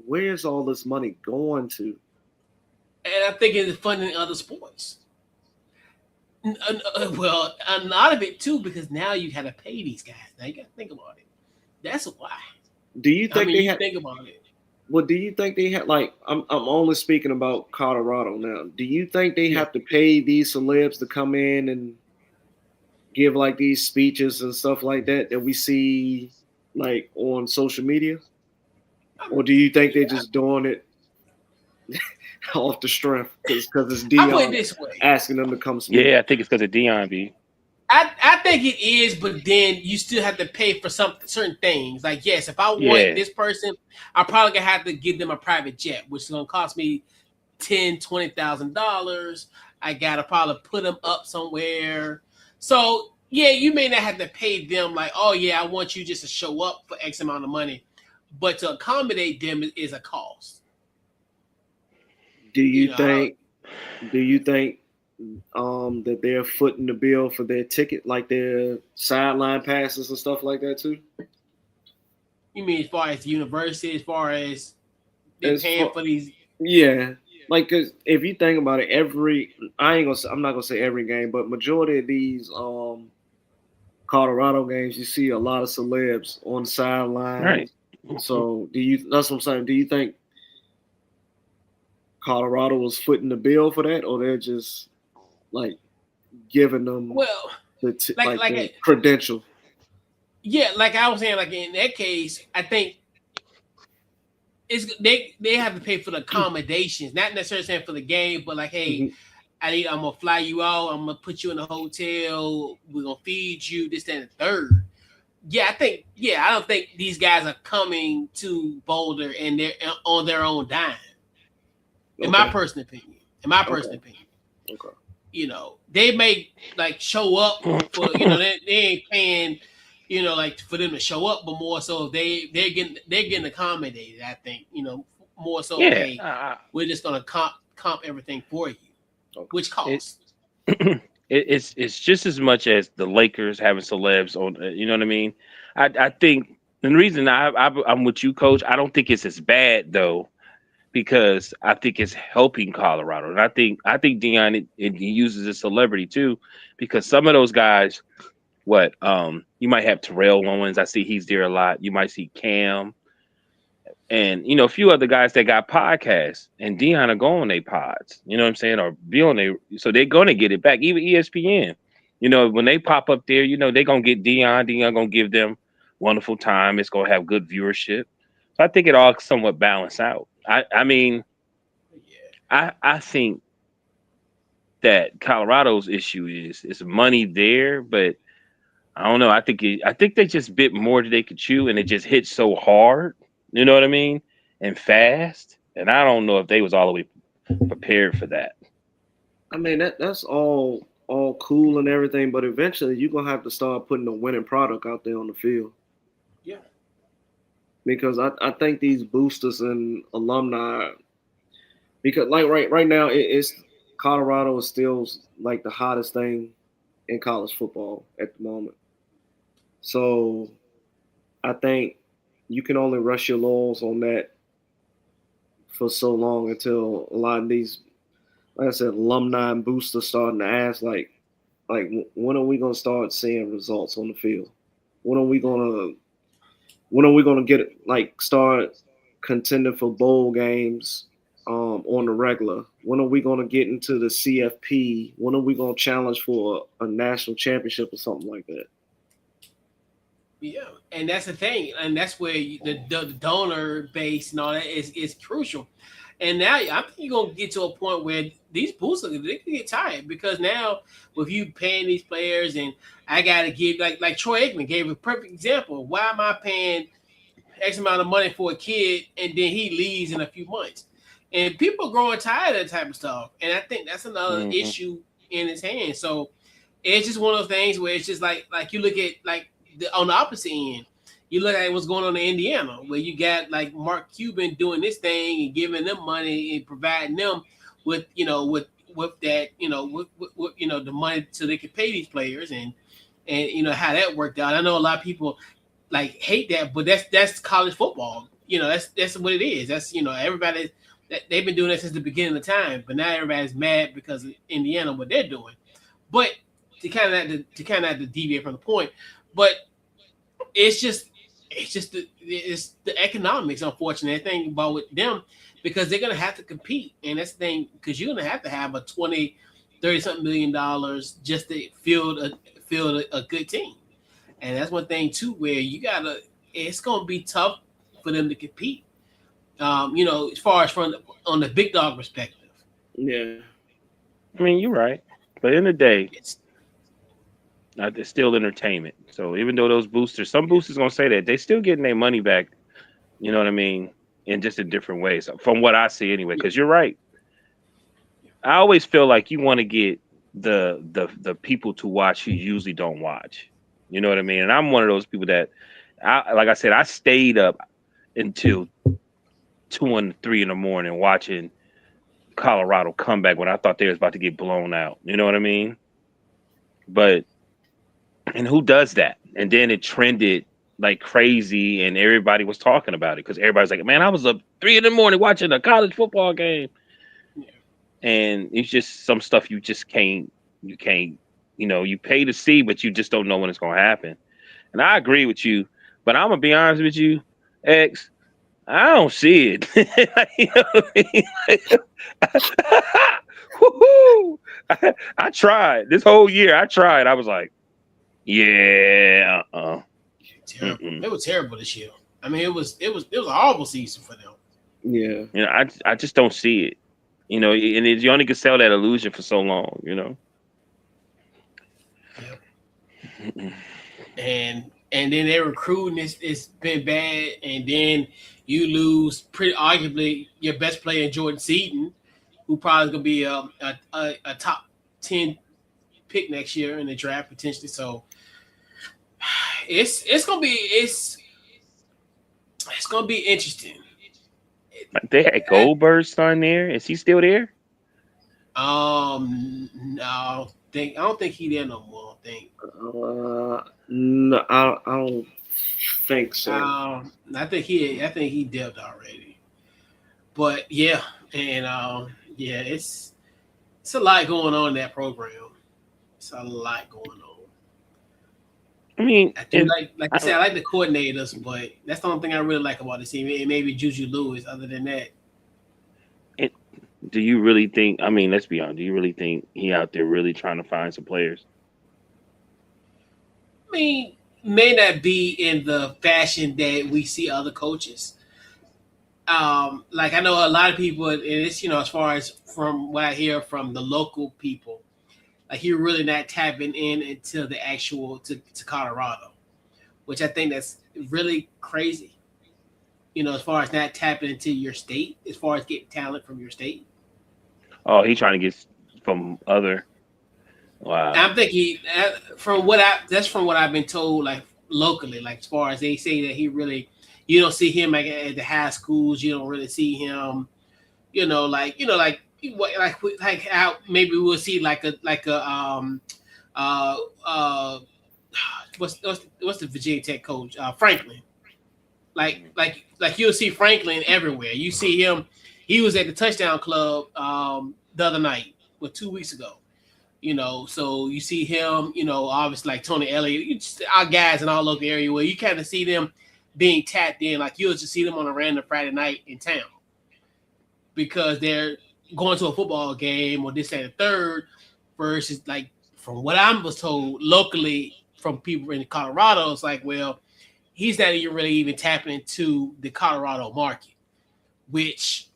where's all this money going to? And I think it's funding other sports. Well, a lot of it too, because now you got to pay these guys. Now you got to think about it. That's why. Do you think think about it? Well, do you think they have I'm only speaking about Colorado now. Do you think they have to pay these celebs to come in and give like these speeches and stuff like that we see like on social media? Or do you think they're just doing it off the strength because it's Dion I put it this way. asking them to come speak? Yeah, I think it's because of Dion, B. I think it is, but then you still have to pay for certain things. Like, yes, if I want this person, I probably gonna have to give them a private jet, which is gonna cost me $10,000-$20,000. I gotta probably put them up somewhere. So yeah, you may not have to pay them like, oh yeah, I want you just to show up for X amount of money, but to accommodate them is a cost. Do you think that they're footing the bill for their ticket, like their sideline passes and stuff like that too? You mean as far as the university, as far as they're paying for these? Yeah, like because if you think about it, I'm not gonna say every game, but majority of these Colorado games, you see a lot of celebs on the sideline. Right. So that's what I'm saying. Do you think Colorado was footing the bill for that, or they're just like giving them the credential? Yeah, like I was saying, like in that case, I think it's they have to pay for the accommodations, not necessarily saying for the game, but like, hey, I'm gonna fly you out, I'm gonna put you in a hotel, we're gonna feed you this, that, and the third. I don't think these guys are coming to Boulder and they're on their own dime. In my personal opinion. Okay. They may like show up for they ain't paying, like for them to show up, but more so they're getting accommodated. I think more so. Hey, we're just gonna comp everything for you, which costs. It's just as much as the Lakers having celebs on. You know what I mean? I think the reason I'm with you, Coach. I don't think it's as bad though, because I think it's helping Colorado, and I think Dion he uses a celebrity too, because some of those guys, you might have Terrell Owens. I see he's there a lot. You might see Cam, and a few other guys that got podcasts, and Dion will go on their pods. You know what I'm saying, or be on their, so they're gonna get it back. Even ESPN, when they pop up there, they're gonna get Dion. Dion gonna give them wonderful time. It's gonna have good viewership. So I think it all somewhat balanced out. I mean, I think that Colorado's issue is money there, but I don't know. I think they just bit more than they could chew, and it just hit so hard. You know what I mean? And fast. And I don't know if they was all the way prepared for that. I mean that's all cool and everything, but eventually you're gonna have to start putting a winning product out there on the field. Yeah. Because I think these boosters and alumni, because like right now it's Colorado is still like the hottest thing in college football at the moment. So I think you can only rush your laurels on that for so long until a lot of these, like I said, alumni and boosters starting to ask like when are we gonna start seeing results on the field? When are we gonna get like start contending for bowl games on the regular? When are we gonna get into the CFP? When are we gonna challenge for a national championship or something like that? Yeah, and that's the thing, and that's where the donor base and all that is crucial. And now I think you're gonna get to a point where these boosters they can get tired because now with you paying these players and I gotta give like Troy Aikman gave a perfect example. Why am I paying X amount of money for a kid and then he leaves in a few months? And people are growing tired of that type of stuff. And I think that's another issue in his hands. So it's just one of those things where it's just like you look at like on the opposite end, you look at what's going on in Indiana, where you got like Mark Cuban doing this thing and giving them money and providing them with that with the money so they can pay these players and how that worked out. I know a lot of people like hate that, but that's college football. That's what it is. That's everybody they've been doing that since the beginning of time, but now everybody's mad because of Indiana what they're doing. But to kind of not to deviate from the point, but it's just the economics, unfortunately. I think about with them because they're gonna have to compete, and that's the thing because you're gonna have a 20, 30 something $million just to field a good team, and that's one thing too where it's gonna be tough for them to compete. As far as on the big dog perspective. Yeah. I mean, you're right, but in the day, it's still entertainment. So even though some boosters gonna say that, they still getting their money back. You know what I mean? In just in different ways, from what I see anyway. Because you're right. I always feel like you want to get the people to watch who usually don't watch. You know what I mean? And I'm one of those people that, like I said, I stayed up until 2 and 3 in the morning watching Colorado come back when I thought they was about to get blown out. You know what I mean? And who does that? And then it trended like crazy, and everybody was talking about it because everybody's like, "Man, I was up 3 in the morning watching a college football game." Yeah. And it's just some stuff you just can't. You pay to see, but you just don't know when it's going to happen. And I agree with you, but I'm gonna be honest with you, X. I don't see it. I tried this whole year. I tried. I was like, yeah, terrible. It was terrible this year. I mean, it was a horrible season for them. Yeah. I just don't see it. And you only can sell that illusion for so long. Yep. And then their recruiting it's been bad, and then you lose pretty arguably your best player, Jordan Seaton, who probably gonna be a top 10 pick next year in the draft potentially. So it's gonna be interesting. They had Goldberg's son there. Is he still there? No, I don't think he there no more. I think. No, I don't think so. I think he dipped already. But yeah, and it's a lot going on in that program. It's a lot going on. I mean, I said, I like the coordinators, but that's the only thing I really like about the team. And maybe Juju Lewis. Other than that, do you really think? I mean, let's be honest. Do you really think he out there really trying to find some players? I mean, may not be in the fashion that we see other coaches, like I know a lot of people, and it's as far as from what I hear from the local people, like you're really not tapping in until the actual to Colorado, which I think that's really crazy. As far as not tapping into your state, as far as getting talent from your state. Oh, he trying to get from other. Wow. I'm thinking from what I that's from what I've been told, like locally, like as far as they say that he really, you don't see him like at the high schools. You don't really see him, like how maybe we'll see like a uh uh what's the Virginia Tech coach Franklin. Like you'll see Franklin everywhere. You see him. He was at the touchdown club the other night, 2 weeks ago. So you see him, obviously like Tony Elliott, our guys in our local area where you kind of see them being tapped in, like you'll just see them on a random Friday night in town because they're going to a football game or this and the third, versus like from what I was told locally from people in Colorado, it's like, well, he's not even really even tapping into the Colorado market, which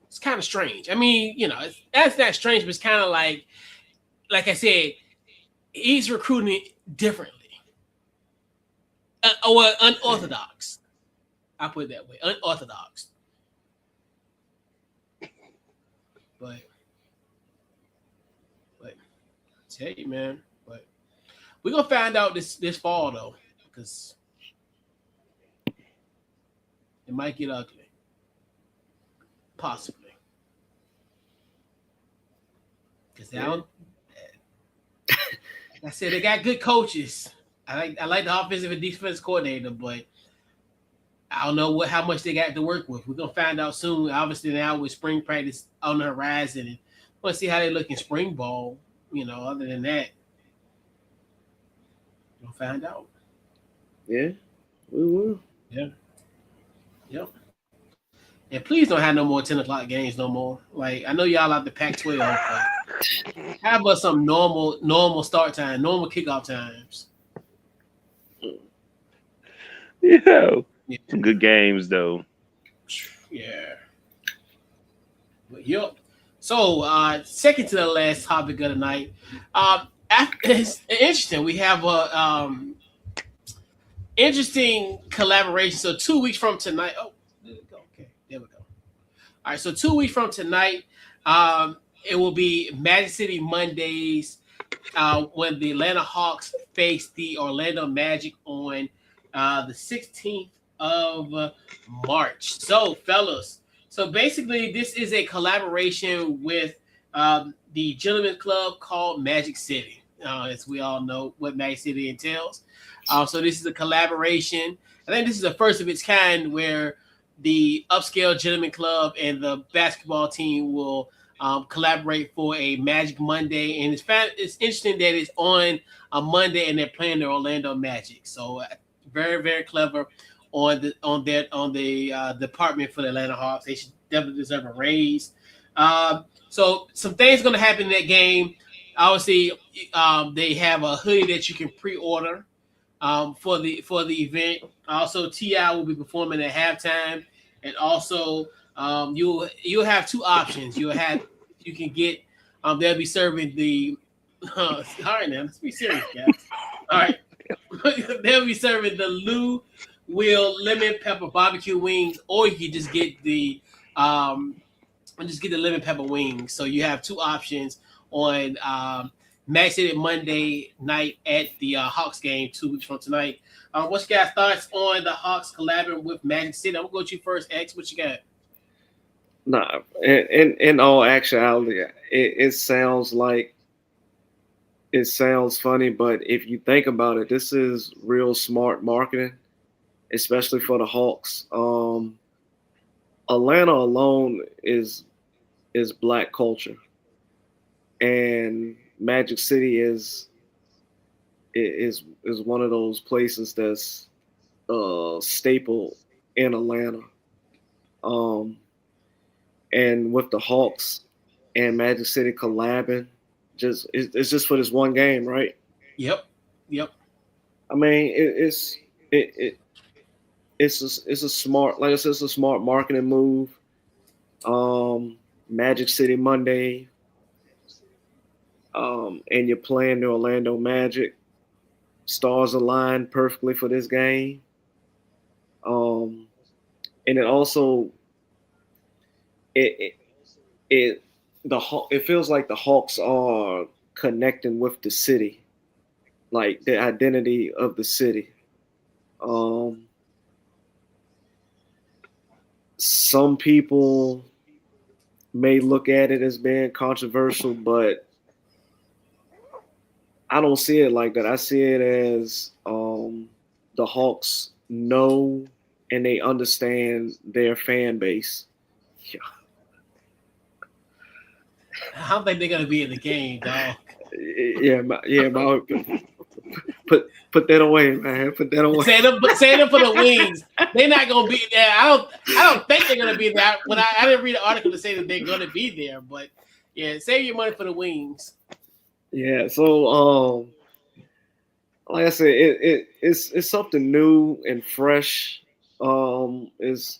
it's kind of strange. I mean, that's not strange, but it's kind of like I said, he's recruiting differently, or unorthodox. I put it that way, unorthodox. But I tell you, man, but we're gonna find out this fall though, because it might get ugly, possibly. Because now, like I said, they got good coaches. I like the offensive and defensive coordinator, but I don't know how much they got to work with. We're gonna find out soon. Obviously, now with spring practice on the horizon, and we'll see how they look in spring ball. Other than that, we'll find out. Yeah, we will. Yeah. Yep. And please don't have no more 10 o'clock games no more. Like I know y'all like the Pac-12, but how about some normal start time, normal kickoff times? Yeah. Yeah. Some good games though. Yeah. But yep. So second to the last topic of the night. It's interesting. We have a interesting collaboration. So 2 weeks from tonight. Oh, there we go. Okay, there we go. All right, so 2 weeks from tonight, it will be Magic City Mondays when the Atlanta Hawks face the Orlando Magic on the 16th of March. So, fellas, so basically, this is a collaboration with the Gentlemen's Club called Magic City. As we all know what Magic City entails. So this is a collaboration. I think this is the first of its kind where the upscale gentleman club and the basketball team will collaborate for a Magic Monday, and it's interesting that it's on a Monday and they're playing the Orlando Magic. So very very clever on the department for the Atlanta Hawks. They should definitely deserve a raise. So some things going to happen in that game. Obviously, they have a hoodie that you can pre-order for the event. Also, T.I. will be performing at halftime, and also you'll have two options. You can get they'll be serving the all right now, let's be serious, guys. All right, they'll be serving the Lou Will lemon pepper barbecue wings, or you can just get the lemon pepper wings. So you have two options on Max City Monday night at the Hawks game 2 weeks from tonight. What's your guys' thoughts on the Hawks collaborating with Magic City? I'm gonna go to you first, X. What you got? Nah, in all actuality, it sounds funny, but if you think about it, this is real smart marketing, especially for the Hawks. Atlanta alone is Black culture, and Magic City is one of those places that's staple in Atlanta. And with the Hawks and Magic City collabing, it's just for this one game, right? Yep. I mean, it's a smart, like I said, it's a smart marketing move. Magic City Monday, and you're playing the Orlando Magic. Stars aligned perfectly for this game. Um, and it also it it it feels like the Hawks are connecting with the city, like the identity of the city. Um, some people may look at it as being controversial, but I don't see it like that. I see it as the Hawks know and they understand their fan base. Yeah, I don't think they're gonna be in the game, dog. put that away, man. Put that away. Saying them for the Wings. They're not gonna be there. I don't think they're gonna be there. When I didn't read an article to say that they're gonna be there, but yeah, save your money for the Wings. Yeah, so like I said, it's something new and fresh. It's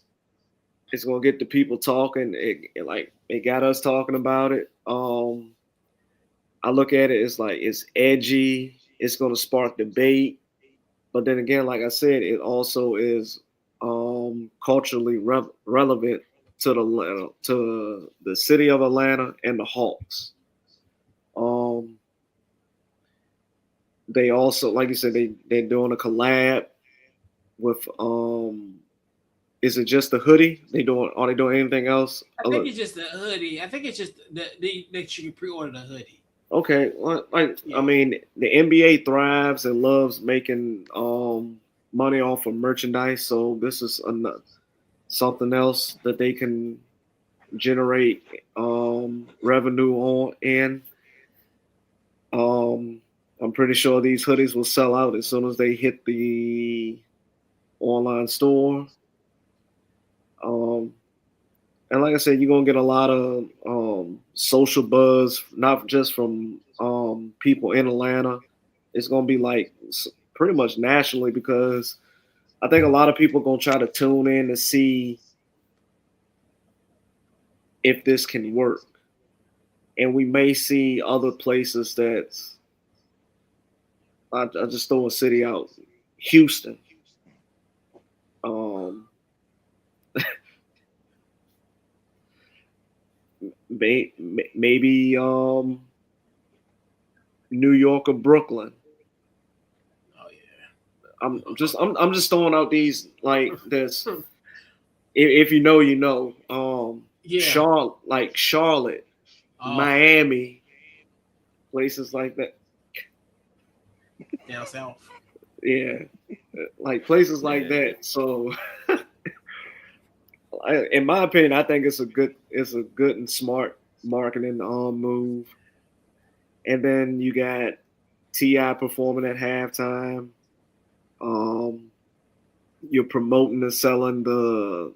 gonna get the people talking. It got us talking about it. I look at it as like it's edgy. It's gonna spark debate, but then again, like I said, it also is culturally relevant to the city of Atlanta and the Hawks. Um, they also, like you said, they're doing a collab with is it just the hoodie? Are they doing anything else? I think it's just the hoodie. I think it's just that you can pre-order the hoodie. Okay, well, Yeah. I mean, the NBA thrives and loves making money off of merchandise, so this is something else that they can generate revenue on. And I'm pretty sure these hoodies will sell out as soon as they hit the online store. Um, and like I said, you're gonna get a lot of social buzz, not just from people in Atlanta. It's gonna be like pretty much nationally because I think a lot of people are gonna try to tune in to see if this can work, and we may see other places that I just throw a city out, Houston. Um, maybe New York or Brooklyn. Oh yeah. I'm just throwing out these like this. If you know, you know. Yeah. Charlotte, Oh, Miami, places like that. down south. Yeah, like places like Yeah. that. So, in my opinion, I think it's a good and smart marketing move. And then you got Ti performing at halftime. Um, you're promoting and selling the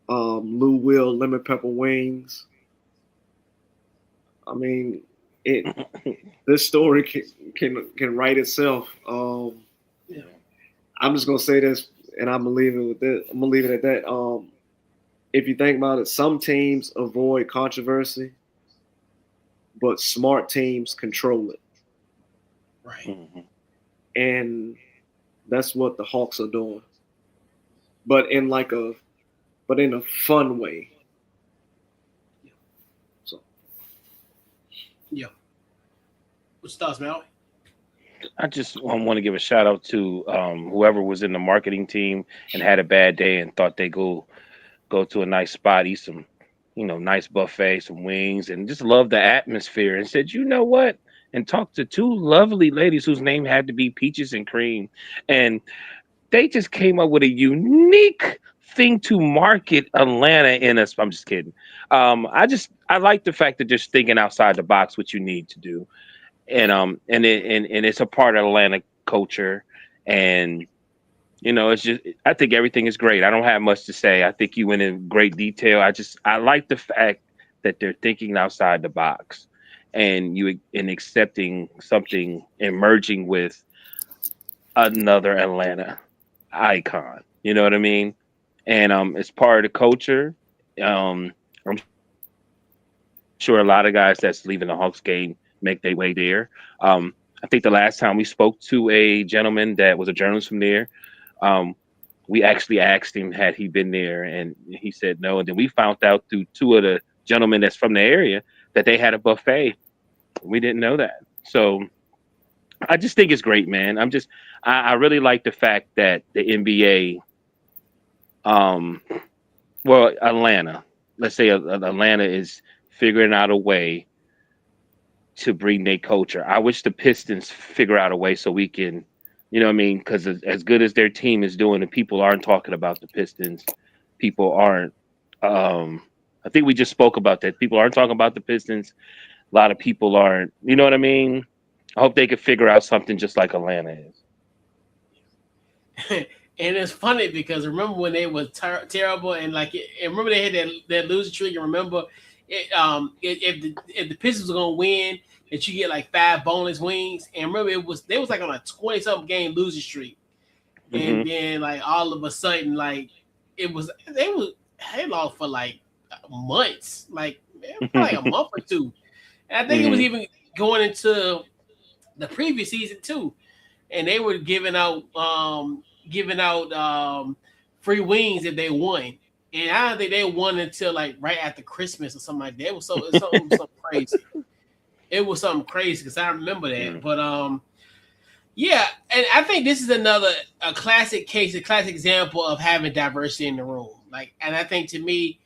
Lou Will lemon pepper wings. I mean, it. This story can write itself. Yeah. I'm just gonna say this, and I'm gonna leave it with this. I'm gonna leave it at that. If you think about it, some teams avoid controversy, but smart teams control it, Right. Mm-hmm. and that's what the Hawks are doing. But in a fun way. So Yeah. What's your thoughts, Mel? I just want to give a shout out to whoever was in the marketing team and had a bad day and thought they go to a nice spot, eat some, nice buffet, some wings, and just love the atmosphere. And said, you know what? And talked to two lovely ladies whose name had to be Peaches and Cream, and they just came up with a unique thing to market Atlanta in us. I'm just kidding. I like the fact that they're thinking outside the box, what you need to do, and it's a part of Atlanta culture, and it's just I think everything is great. I don't have much to say. I think you went in great detail. I like the fact that they're thinking outside the box, and accepting something emerging with another Atlanta icon. You know what I mean? And it's part of the culture. I'm sure a lot of guys that's leaving the Hawks game make their way there. I think the last time we spoke to a gentleman that was a journalist from there, um, we actually asked him had he been there, and he said no. And then we found out through two of the gentlemen that's from the area that they had a buffet. We didn't know that. So I just think it's great, man. I really like the fact that the NBA, um, well, Atlanta, let's say Atlanta is figuring out a way to bring their culture. I wish the Pistons figure out a way so we can, you know what I mean? Because as good as their team is doing, and people aren't talking about the Pistons, people aren't. I think we just spoke about that. People aren't talking about the Pistons. A lot of people aren't. You know what I mean? I hope they can figure out something just like Atlanta is. And it's funny because remember when they were terrible and and remember they had that losing streak and remember if the Pistons were gonna win that you get like 5 bonus wins and remember they was like on a 20-something game losing streak and Mm-hmm. then like all of a sudden like they lost for like months like probably a month or two and I think it was Mm-hmm. even going into the previous season too and they were giving out free wings if they won. And I don't think they won until like right after Christmas or something like that. It was something crazy. It was something crazy because I remember that. Mm-hmm. But yeah, and I think this is a classic case, a classic example of having diversity in the room. Like, and I think to me,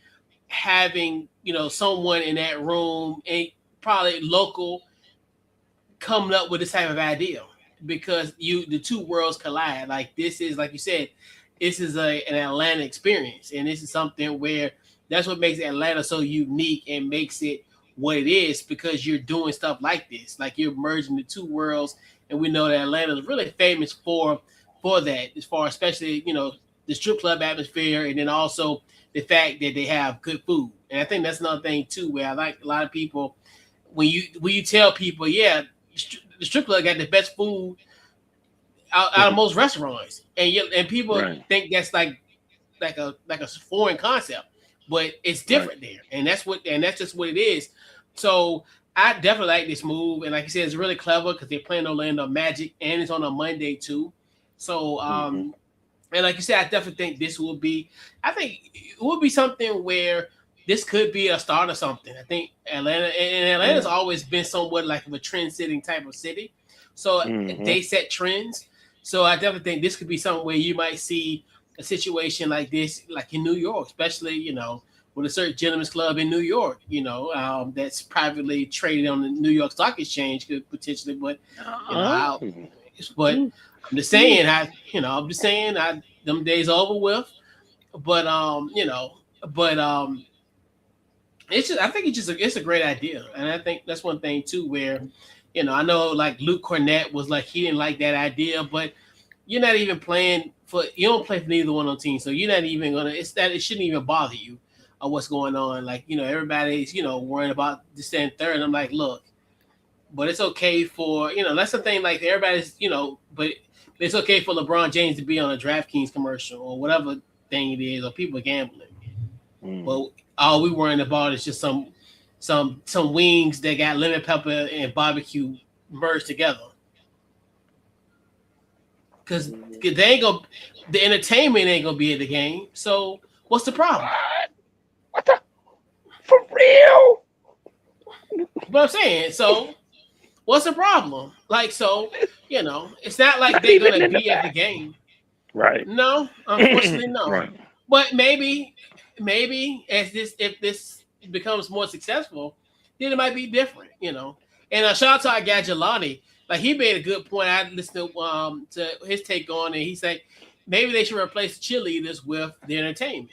having someone in that room and probably local coming up with this type of idea because the two worlds collide. Like this is like you said, this is an Atlanta experience, and this is something where that's what makes Atlanta so unique and makes it what it is because you're doing stuff like this, like you're merging the two worlds, and we know that Atlanta is really famous for that, as far especially the strip club atmosphere, and then also the fact that they have good food, and I think that's another thing too, where I like a lot of people when you tell people, yeah, the strip club got the best food out of most restaurants, and people Right. think that's like a foreign concept, but it's Right. different there, and that's just what it is. So I definitely like this move, and like I said, it's really clever because they're playing Orlando Magic, and it's on a Monday too. So Mm-hmm. and like you said, I definitely think this will be. I think it will be something where this could be a start of something. I think Atlanta's Yeah. always been somewhat like of a trend-setting type of city, so Mm-hmm. they set trends. So I definitely think this could be something where you might see a situation like this, like in New York, especially with a certain gentleman's club in New York, that's privately traded on the New York Stock Exchange, could potentially, but Oh. but I'm just saying, I'm just saying, them days are over with. But but it's just, I think it's a great idea, and I think that's one thing too, where I know like Luke Cornett was like he didn't like that idea, but you're not even playing for you don't play for neither one on team, so you're not even gonna it shouldn't even bother you what's going on. Like everybody's worrying about this and third. And I'm like, look, but it's okay for that's the thing. Like everybody's but it's okay for LeBron James to be on a DraftKings commercial or whatever thing it is, or people gambling. Mm-hmm. Well, all we worrying about is just some wings that got lemon pepper and barbecue merged together. Because they ain't gonna the entertainment ain't gonna be at the game. So what's the problem? What? What the? For real? But I'm saying, so what's the problem? Like, so it's not like Not they're even gonna in the be at the back. game. Right. No, unfortunately, no. Right. But maybe as if this becomes more successful, then it might be different, And shout out to our guy Jelani. Like he made a good point. I listened to his take on it. He said maybe they should replace the cheerleaders with the entertainment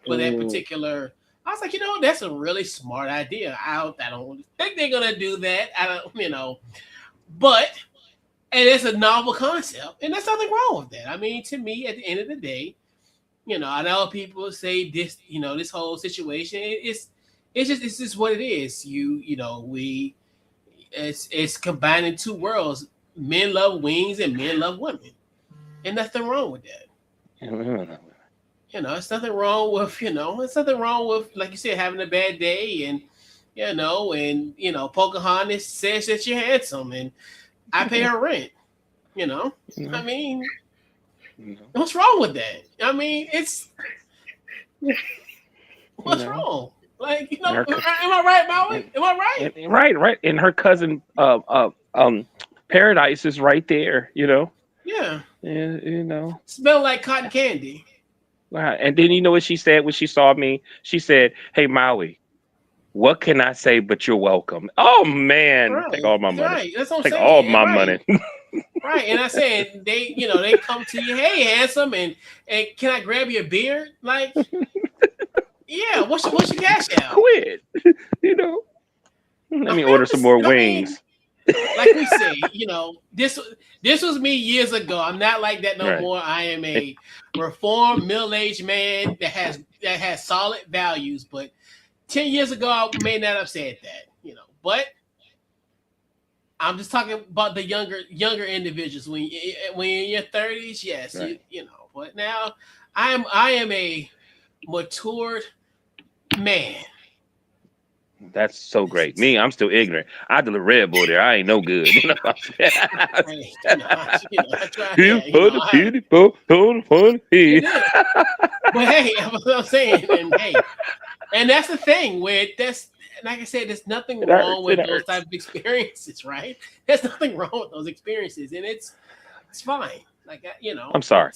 for that Mm, particular. I was like, that's a really smart idea. I don't think they're gonna do that. I don't, but and it's a novel concept, and there's nothing wrong with that. I mean, to me, at the end of the day, I know people say this, this whole situation. It's just what it is. It's combining two worlds. Men love wings and men love women, and nothing wrong with that. It's nothing wrong with, it's nothing wrong with, like you said, having a bad day and, Pocahontas says that you're handsome and I pay her rent, I mean, what's wrong with that? I mean, what's wrong? Like, am I right, Maui? Am I right? Right. And her cousin, Paradise is right there, Yeah. And, Smell like cotton candy. Wow. And then you know what she said when she saw me? She said, "Hey Maui, what can I say but you're welcome?" Oh man, take all my money. Right. That's what I'm Take saying. all my Right. money. Right. And I said they come to you, hey, handsome, and can I grab your beard? Like, yeah, what's your cash out? Quit. Let me order some more wings. Like we say, this was me years ago. I'm not like that no more. I am a reformed middle-aged man that has solid values. But 10 years ago, I may not have said that, But I'm just talking about the younger individuals. When you're in your 30s, yes, Right. But now I am a matured man. That's so great. Me, I'm still ignorant. I did a Red Bull there. I ain't no good. I try. But hey, I'm saying, and that's the thing where like I said, there's nothing wrong with those type of experiences, right? There's nothing wrong with those experiences, and it's fine. Like I'm sorry.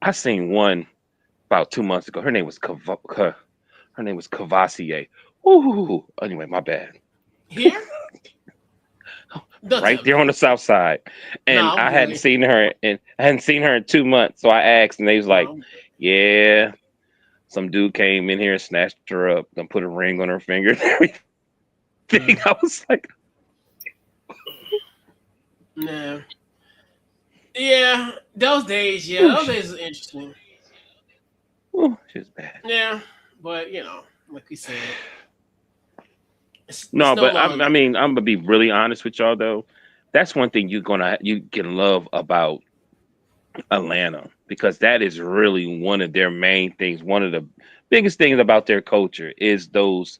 I seen one about 2 months ago. Her name was Cavassier. Ooh. Anyway, my bad. Here? Right there on the south side. And I hadn't seen her in 2 months. So I asked and they was like, yeah. Some dude came in here and snatched her up and put a ring on her finger and everything. I was like, no. Yeah, those days are interesting. Oh, she was bad. Yeah, but like we said. I mean, I'm gonna be really honest with y'all though. That's one thing you can love about Atlanta, because that is really one of their main things. One of the biggest things about their culture is those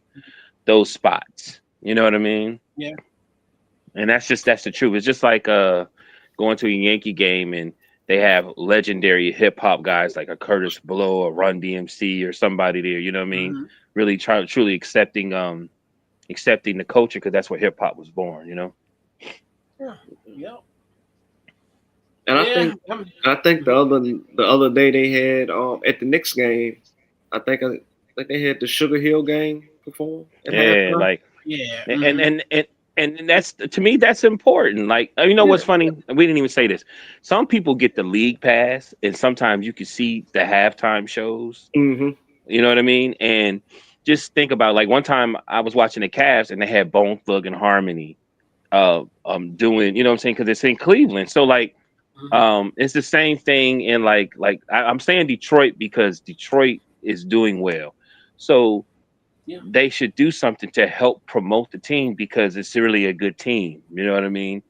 spots. You know what I mean? Yeah. And that's the truth. It's just like going to a Yankee game and they have legendary hip hop guys like a Curtis Blow or Run DMC or somebody there. You know what I mean? Mm-hmm. Really truly accepting the culture, because that's where hip hop was born. Yeah. And I think the other day they had at the Knicks game, I think they had the Sugar Hill gang perform. Like Mm-hmm. and that's, to me, that's important. Like, what's funny? We didn't even say this. Some people get the league pass, and sometimes you can see the halftime shows. Mm-hmm. You know what I mean? And just think about, like, one time I was watching the Cavs and they had Bone Thug and Harmony doing, you know what I'm saying? Because it's in Cleveland. So like, it's the same thing in like I'm saying Detroit because Detroit is doing well. So they should do something to help promote the team, because it's really a good team. You know what I mean?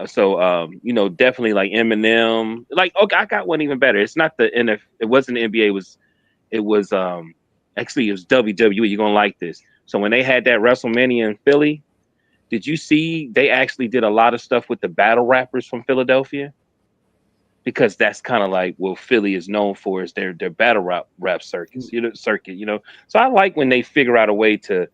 So definitely like Eminem. Like, okay, I got one even better. It's not the NFL. It wasn't the NBA. It was actually it was WWE. You're gonna like this. So when they had that WrestleMania in Philly, did you see they actually did a lot of stuff with the battle rappers from Philadelphia? Because that's kind of like what Philly is known for, is their battle rap circuit. So I like when they figure out a way to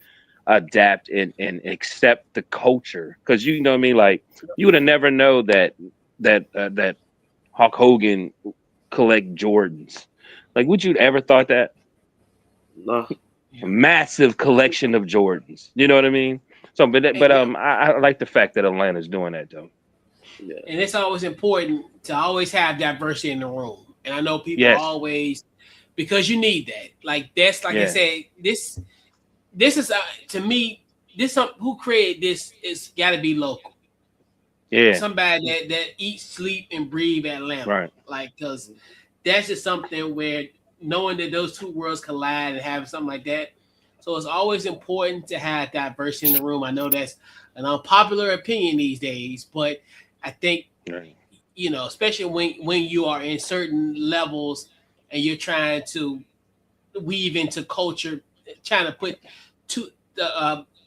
adapt and accept the culture, because you know what I mean. Like, you would have never know that Hulk Hogan collect Jordans. Like, would you ever thought that? No. A massive collection of Jordans. You know what I mean? So, I like the fact that Atlanta's doing that though. Yeah. And it's always important to always have diversity in the room. And I know people always, because you need that. Like, that's like I said, this is to me, who created this is got to be local. Yeah. Somebody that eats, sleep, and breathe Atlanta. Right. Like, because that's just something where knowing that those two worlds collide and having something like that. So it's always important to have diversity in the room. I know that's an unpopular opinion these days, but I think, especially when you are in certain levels and you're trying to weave into culture, trying to put two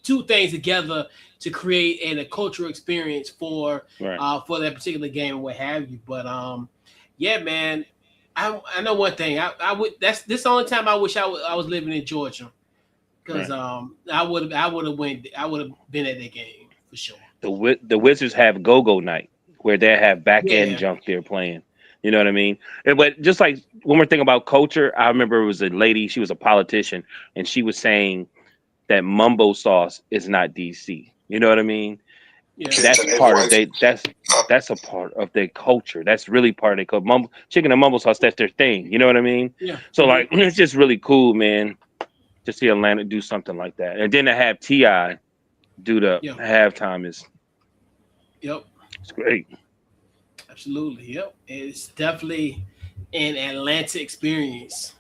two things together to create a cultural experience Right. for that particular game and what have you. But yeah, man, I know one thing. I would that's this the only time I wish I was living in Georgia because Right. I would have been at that game for sure. The Wizards have go-go night where they have back end Yeah, junk they're playing. You know what I mean? But just like one more thing about culture, I remember it was a lady, she was a politician, and she was saying that mumbo sauce is not DC. You know what I mean? yeah, That's part of they that's a part of their culture. That's really part of their culture. Mumbo, chicken and mumbo sauce, that's their thing. You know what I mean? yeah, So like it's just really cool, man, to see Atlanta do something like that. And then to have T.I. do the yeah, halftime is yep, it's great. absolutely, yep. It's definitely an Atlanta experience.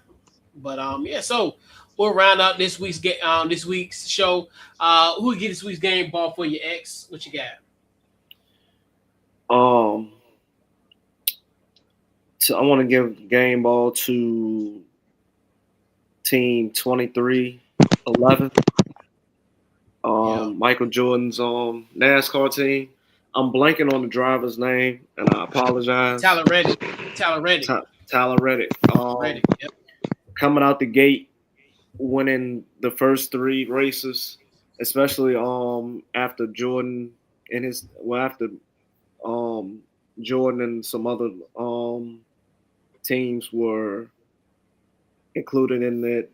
But yeah, so we'll round out this week's show. Who will get this week's game ball for your ex? What you got? Um, so I want to give game ball to team 2311. Yeah, Michael Jordan's NASCAR team. I'm blanking on the driver's name, and I apologize. Tyler Reddick. Tyler Reddick. Tyler Reddick. Reddick. Yep. Coming out the gate, winning the first three races, especially after Jordan and his after um Jordan and some other teams were included in that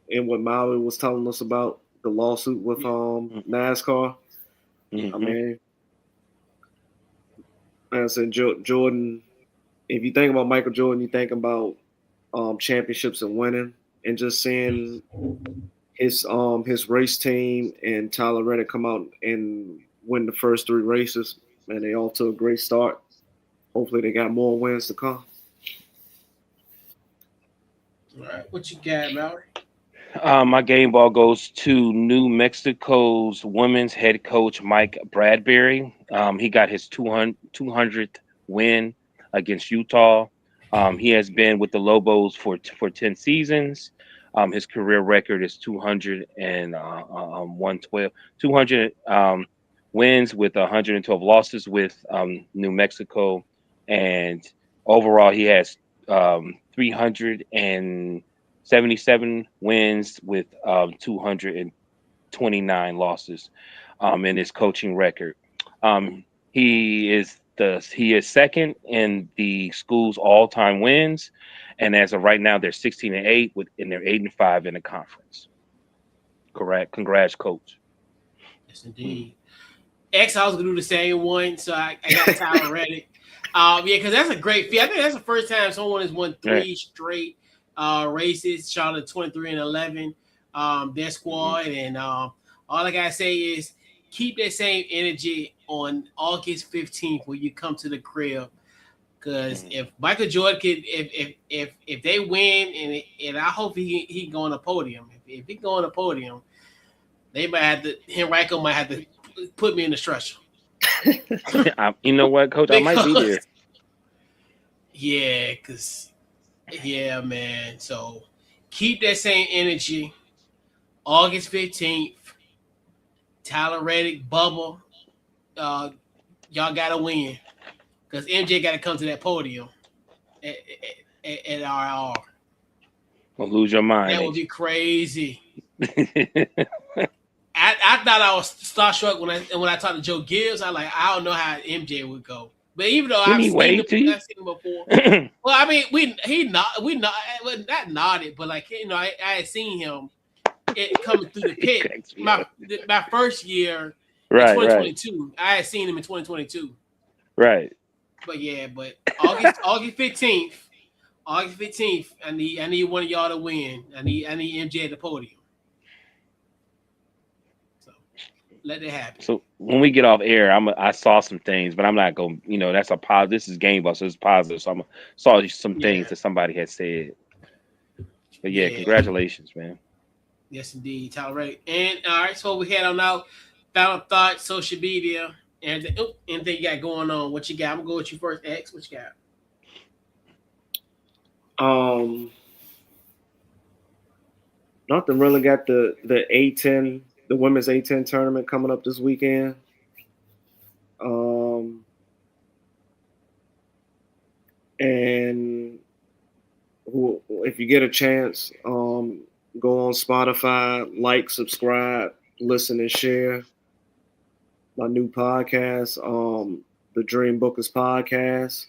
in what Maui was telling us about the lawsuit with NASCAR. I Mm-hmm. mean, like I said, Jordan. If you think about Michael Jordan, you think about championships and winning, and just seeing his race team and Tyler Reddick come out and win the first three races, and they all to a great start. Hopefully, they got more wins to come. All right. What you got, Mallory? My game ball goes to New Mexico's women's head coach Mike Bradbury. He got his 200th win against Utah. He has been with the Lobos for 10 seasons. His career record is 200 and 112, 200 wins with 112 losses with New Mexico, and overall he has 377 wins with 229 losses in his coaching record. He is second in the school's all-time wins, and as of right now, they're 16-8 and they're 8-5 in the conference. Correct. Congrats, coach. Yes, indeed. X, I was gonna do the same one, so I got Tyler Reddick. Yeah, because that's a great feat. I think that's the first time someone has won three straight races. Charlotte 23-11, their squad, and all I gotta say is keep that same energy on August 15th when you come to the crib. Because if Michael Jordan could, if they win, and I hope he go on a podium. If he go on a podium, they might have to. Henrico might have to put me in the stretcher. You know what, coach? I might be there. Yeah, yeah, man. So keep that same energy. August 15th, Tyler Reddick, Bubba, y'all gotta win. Because MJ gotta come to that podium at RR. Don't lose your mind. That would be crazy. I thought I was starstruck when I talked to Joe Gibbs. I don't know how MJ would go. But even though I've seen him before, well, I mean, not nodded, but like I had seen him coming through the pit. My first year in 2022, I had seen him in 2022. Right. But yeah, August 15th, I need one of y'all to win. I need MJ at the podium. Let it happen. So when we get off air, I saw some things, but I'm not going. That's a positive. This is game ball, so it's positive. So saw some things that somebody had said. But yeah, congratulations, man. Yes, indeed, Tyler Reddick. And all right, so we head on out. Final thoughts, social media, and anything you got going on. What you got? I'm gonna go with you first, X. What you got? Nothing really. Got the A10, the women's A10 tournament coming up this weekend. And if you get a chance, go on Spotify, like, subscribe, listen, and share my new podcast, the Dream Bookers Podcast.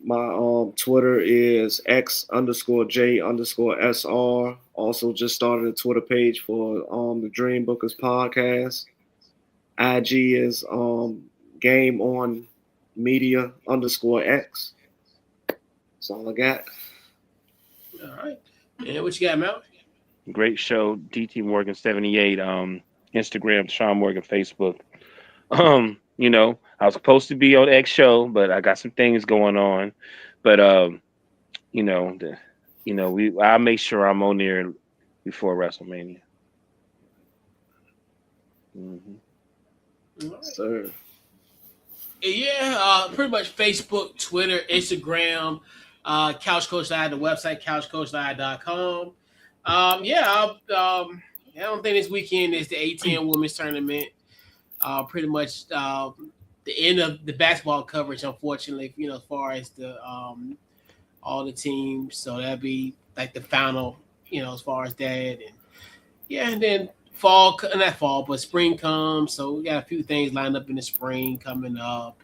My Twitter is X_J_SR. Also just started a Twitter page for the Dream Bookers Podcast. IG is Game On Media _X. That's all I got. All right. And what you got, Mel? Great show, DT Morgan 78. Instagram, Sean Morgan, Facebook. You know, I was supposed to be on X show, but I got some things going on. But I'll make sure I'm on there before WrestleMania. Mm-hmm. Right. Sir. Yeah, pretty much Facebook, Twitter, Instagram, Couch Coach Live, the website, couchcoachlive.com. I don't think this weekend is the A10 Women's Tournament. Pretty much the end of the basketball coverage, unfortunately, as far as the all the teams. So that'll be like the final, as far as that. And then not fall, but spring comes. So we got a few things lined up in the spring coming up.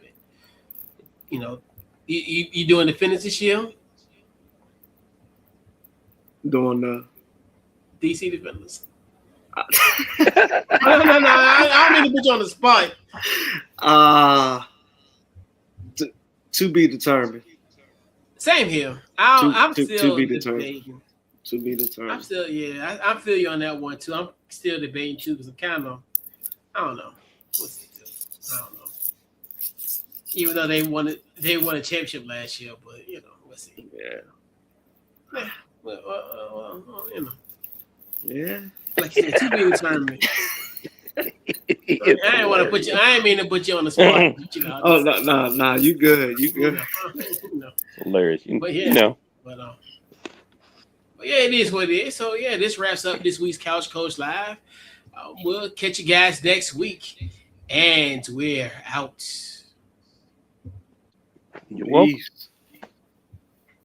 And, you doing the fitness this year? Doing the DC Defenders. No. I don't mean to put you on the spot. To be determined. Same here. I'm still to be determined. To be determined. I'm still, I feel you on that one too. I'm still debating too because I'm kind of, I don't know. What's it do? I don't know. Even though they won a championship last year, but we'll see. Yeah. Well, Yeah. Like you said, to be determined. I didn't want to put you. I didn't mean to put you on the spot. Oh no! You good? You good? Hilarious. But it is what it is. So this wraps up this week's Couch Coach Live. We'll catch you guys next week, and we're out. You're welcome.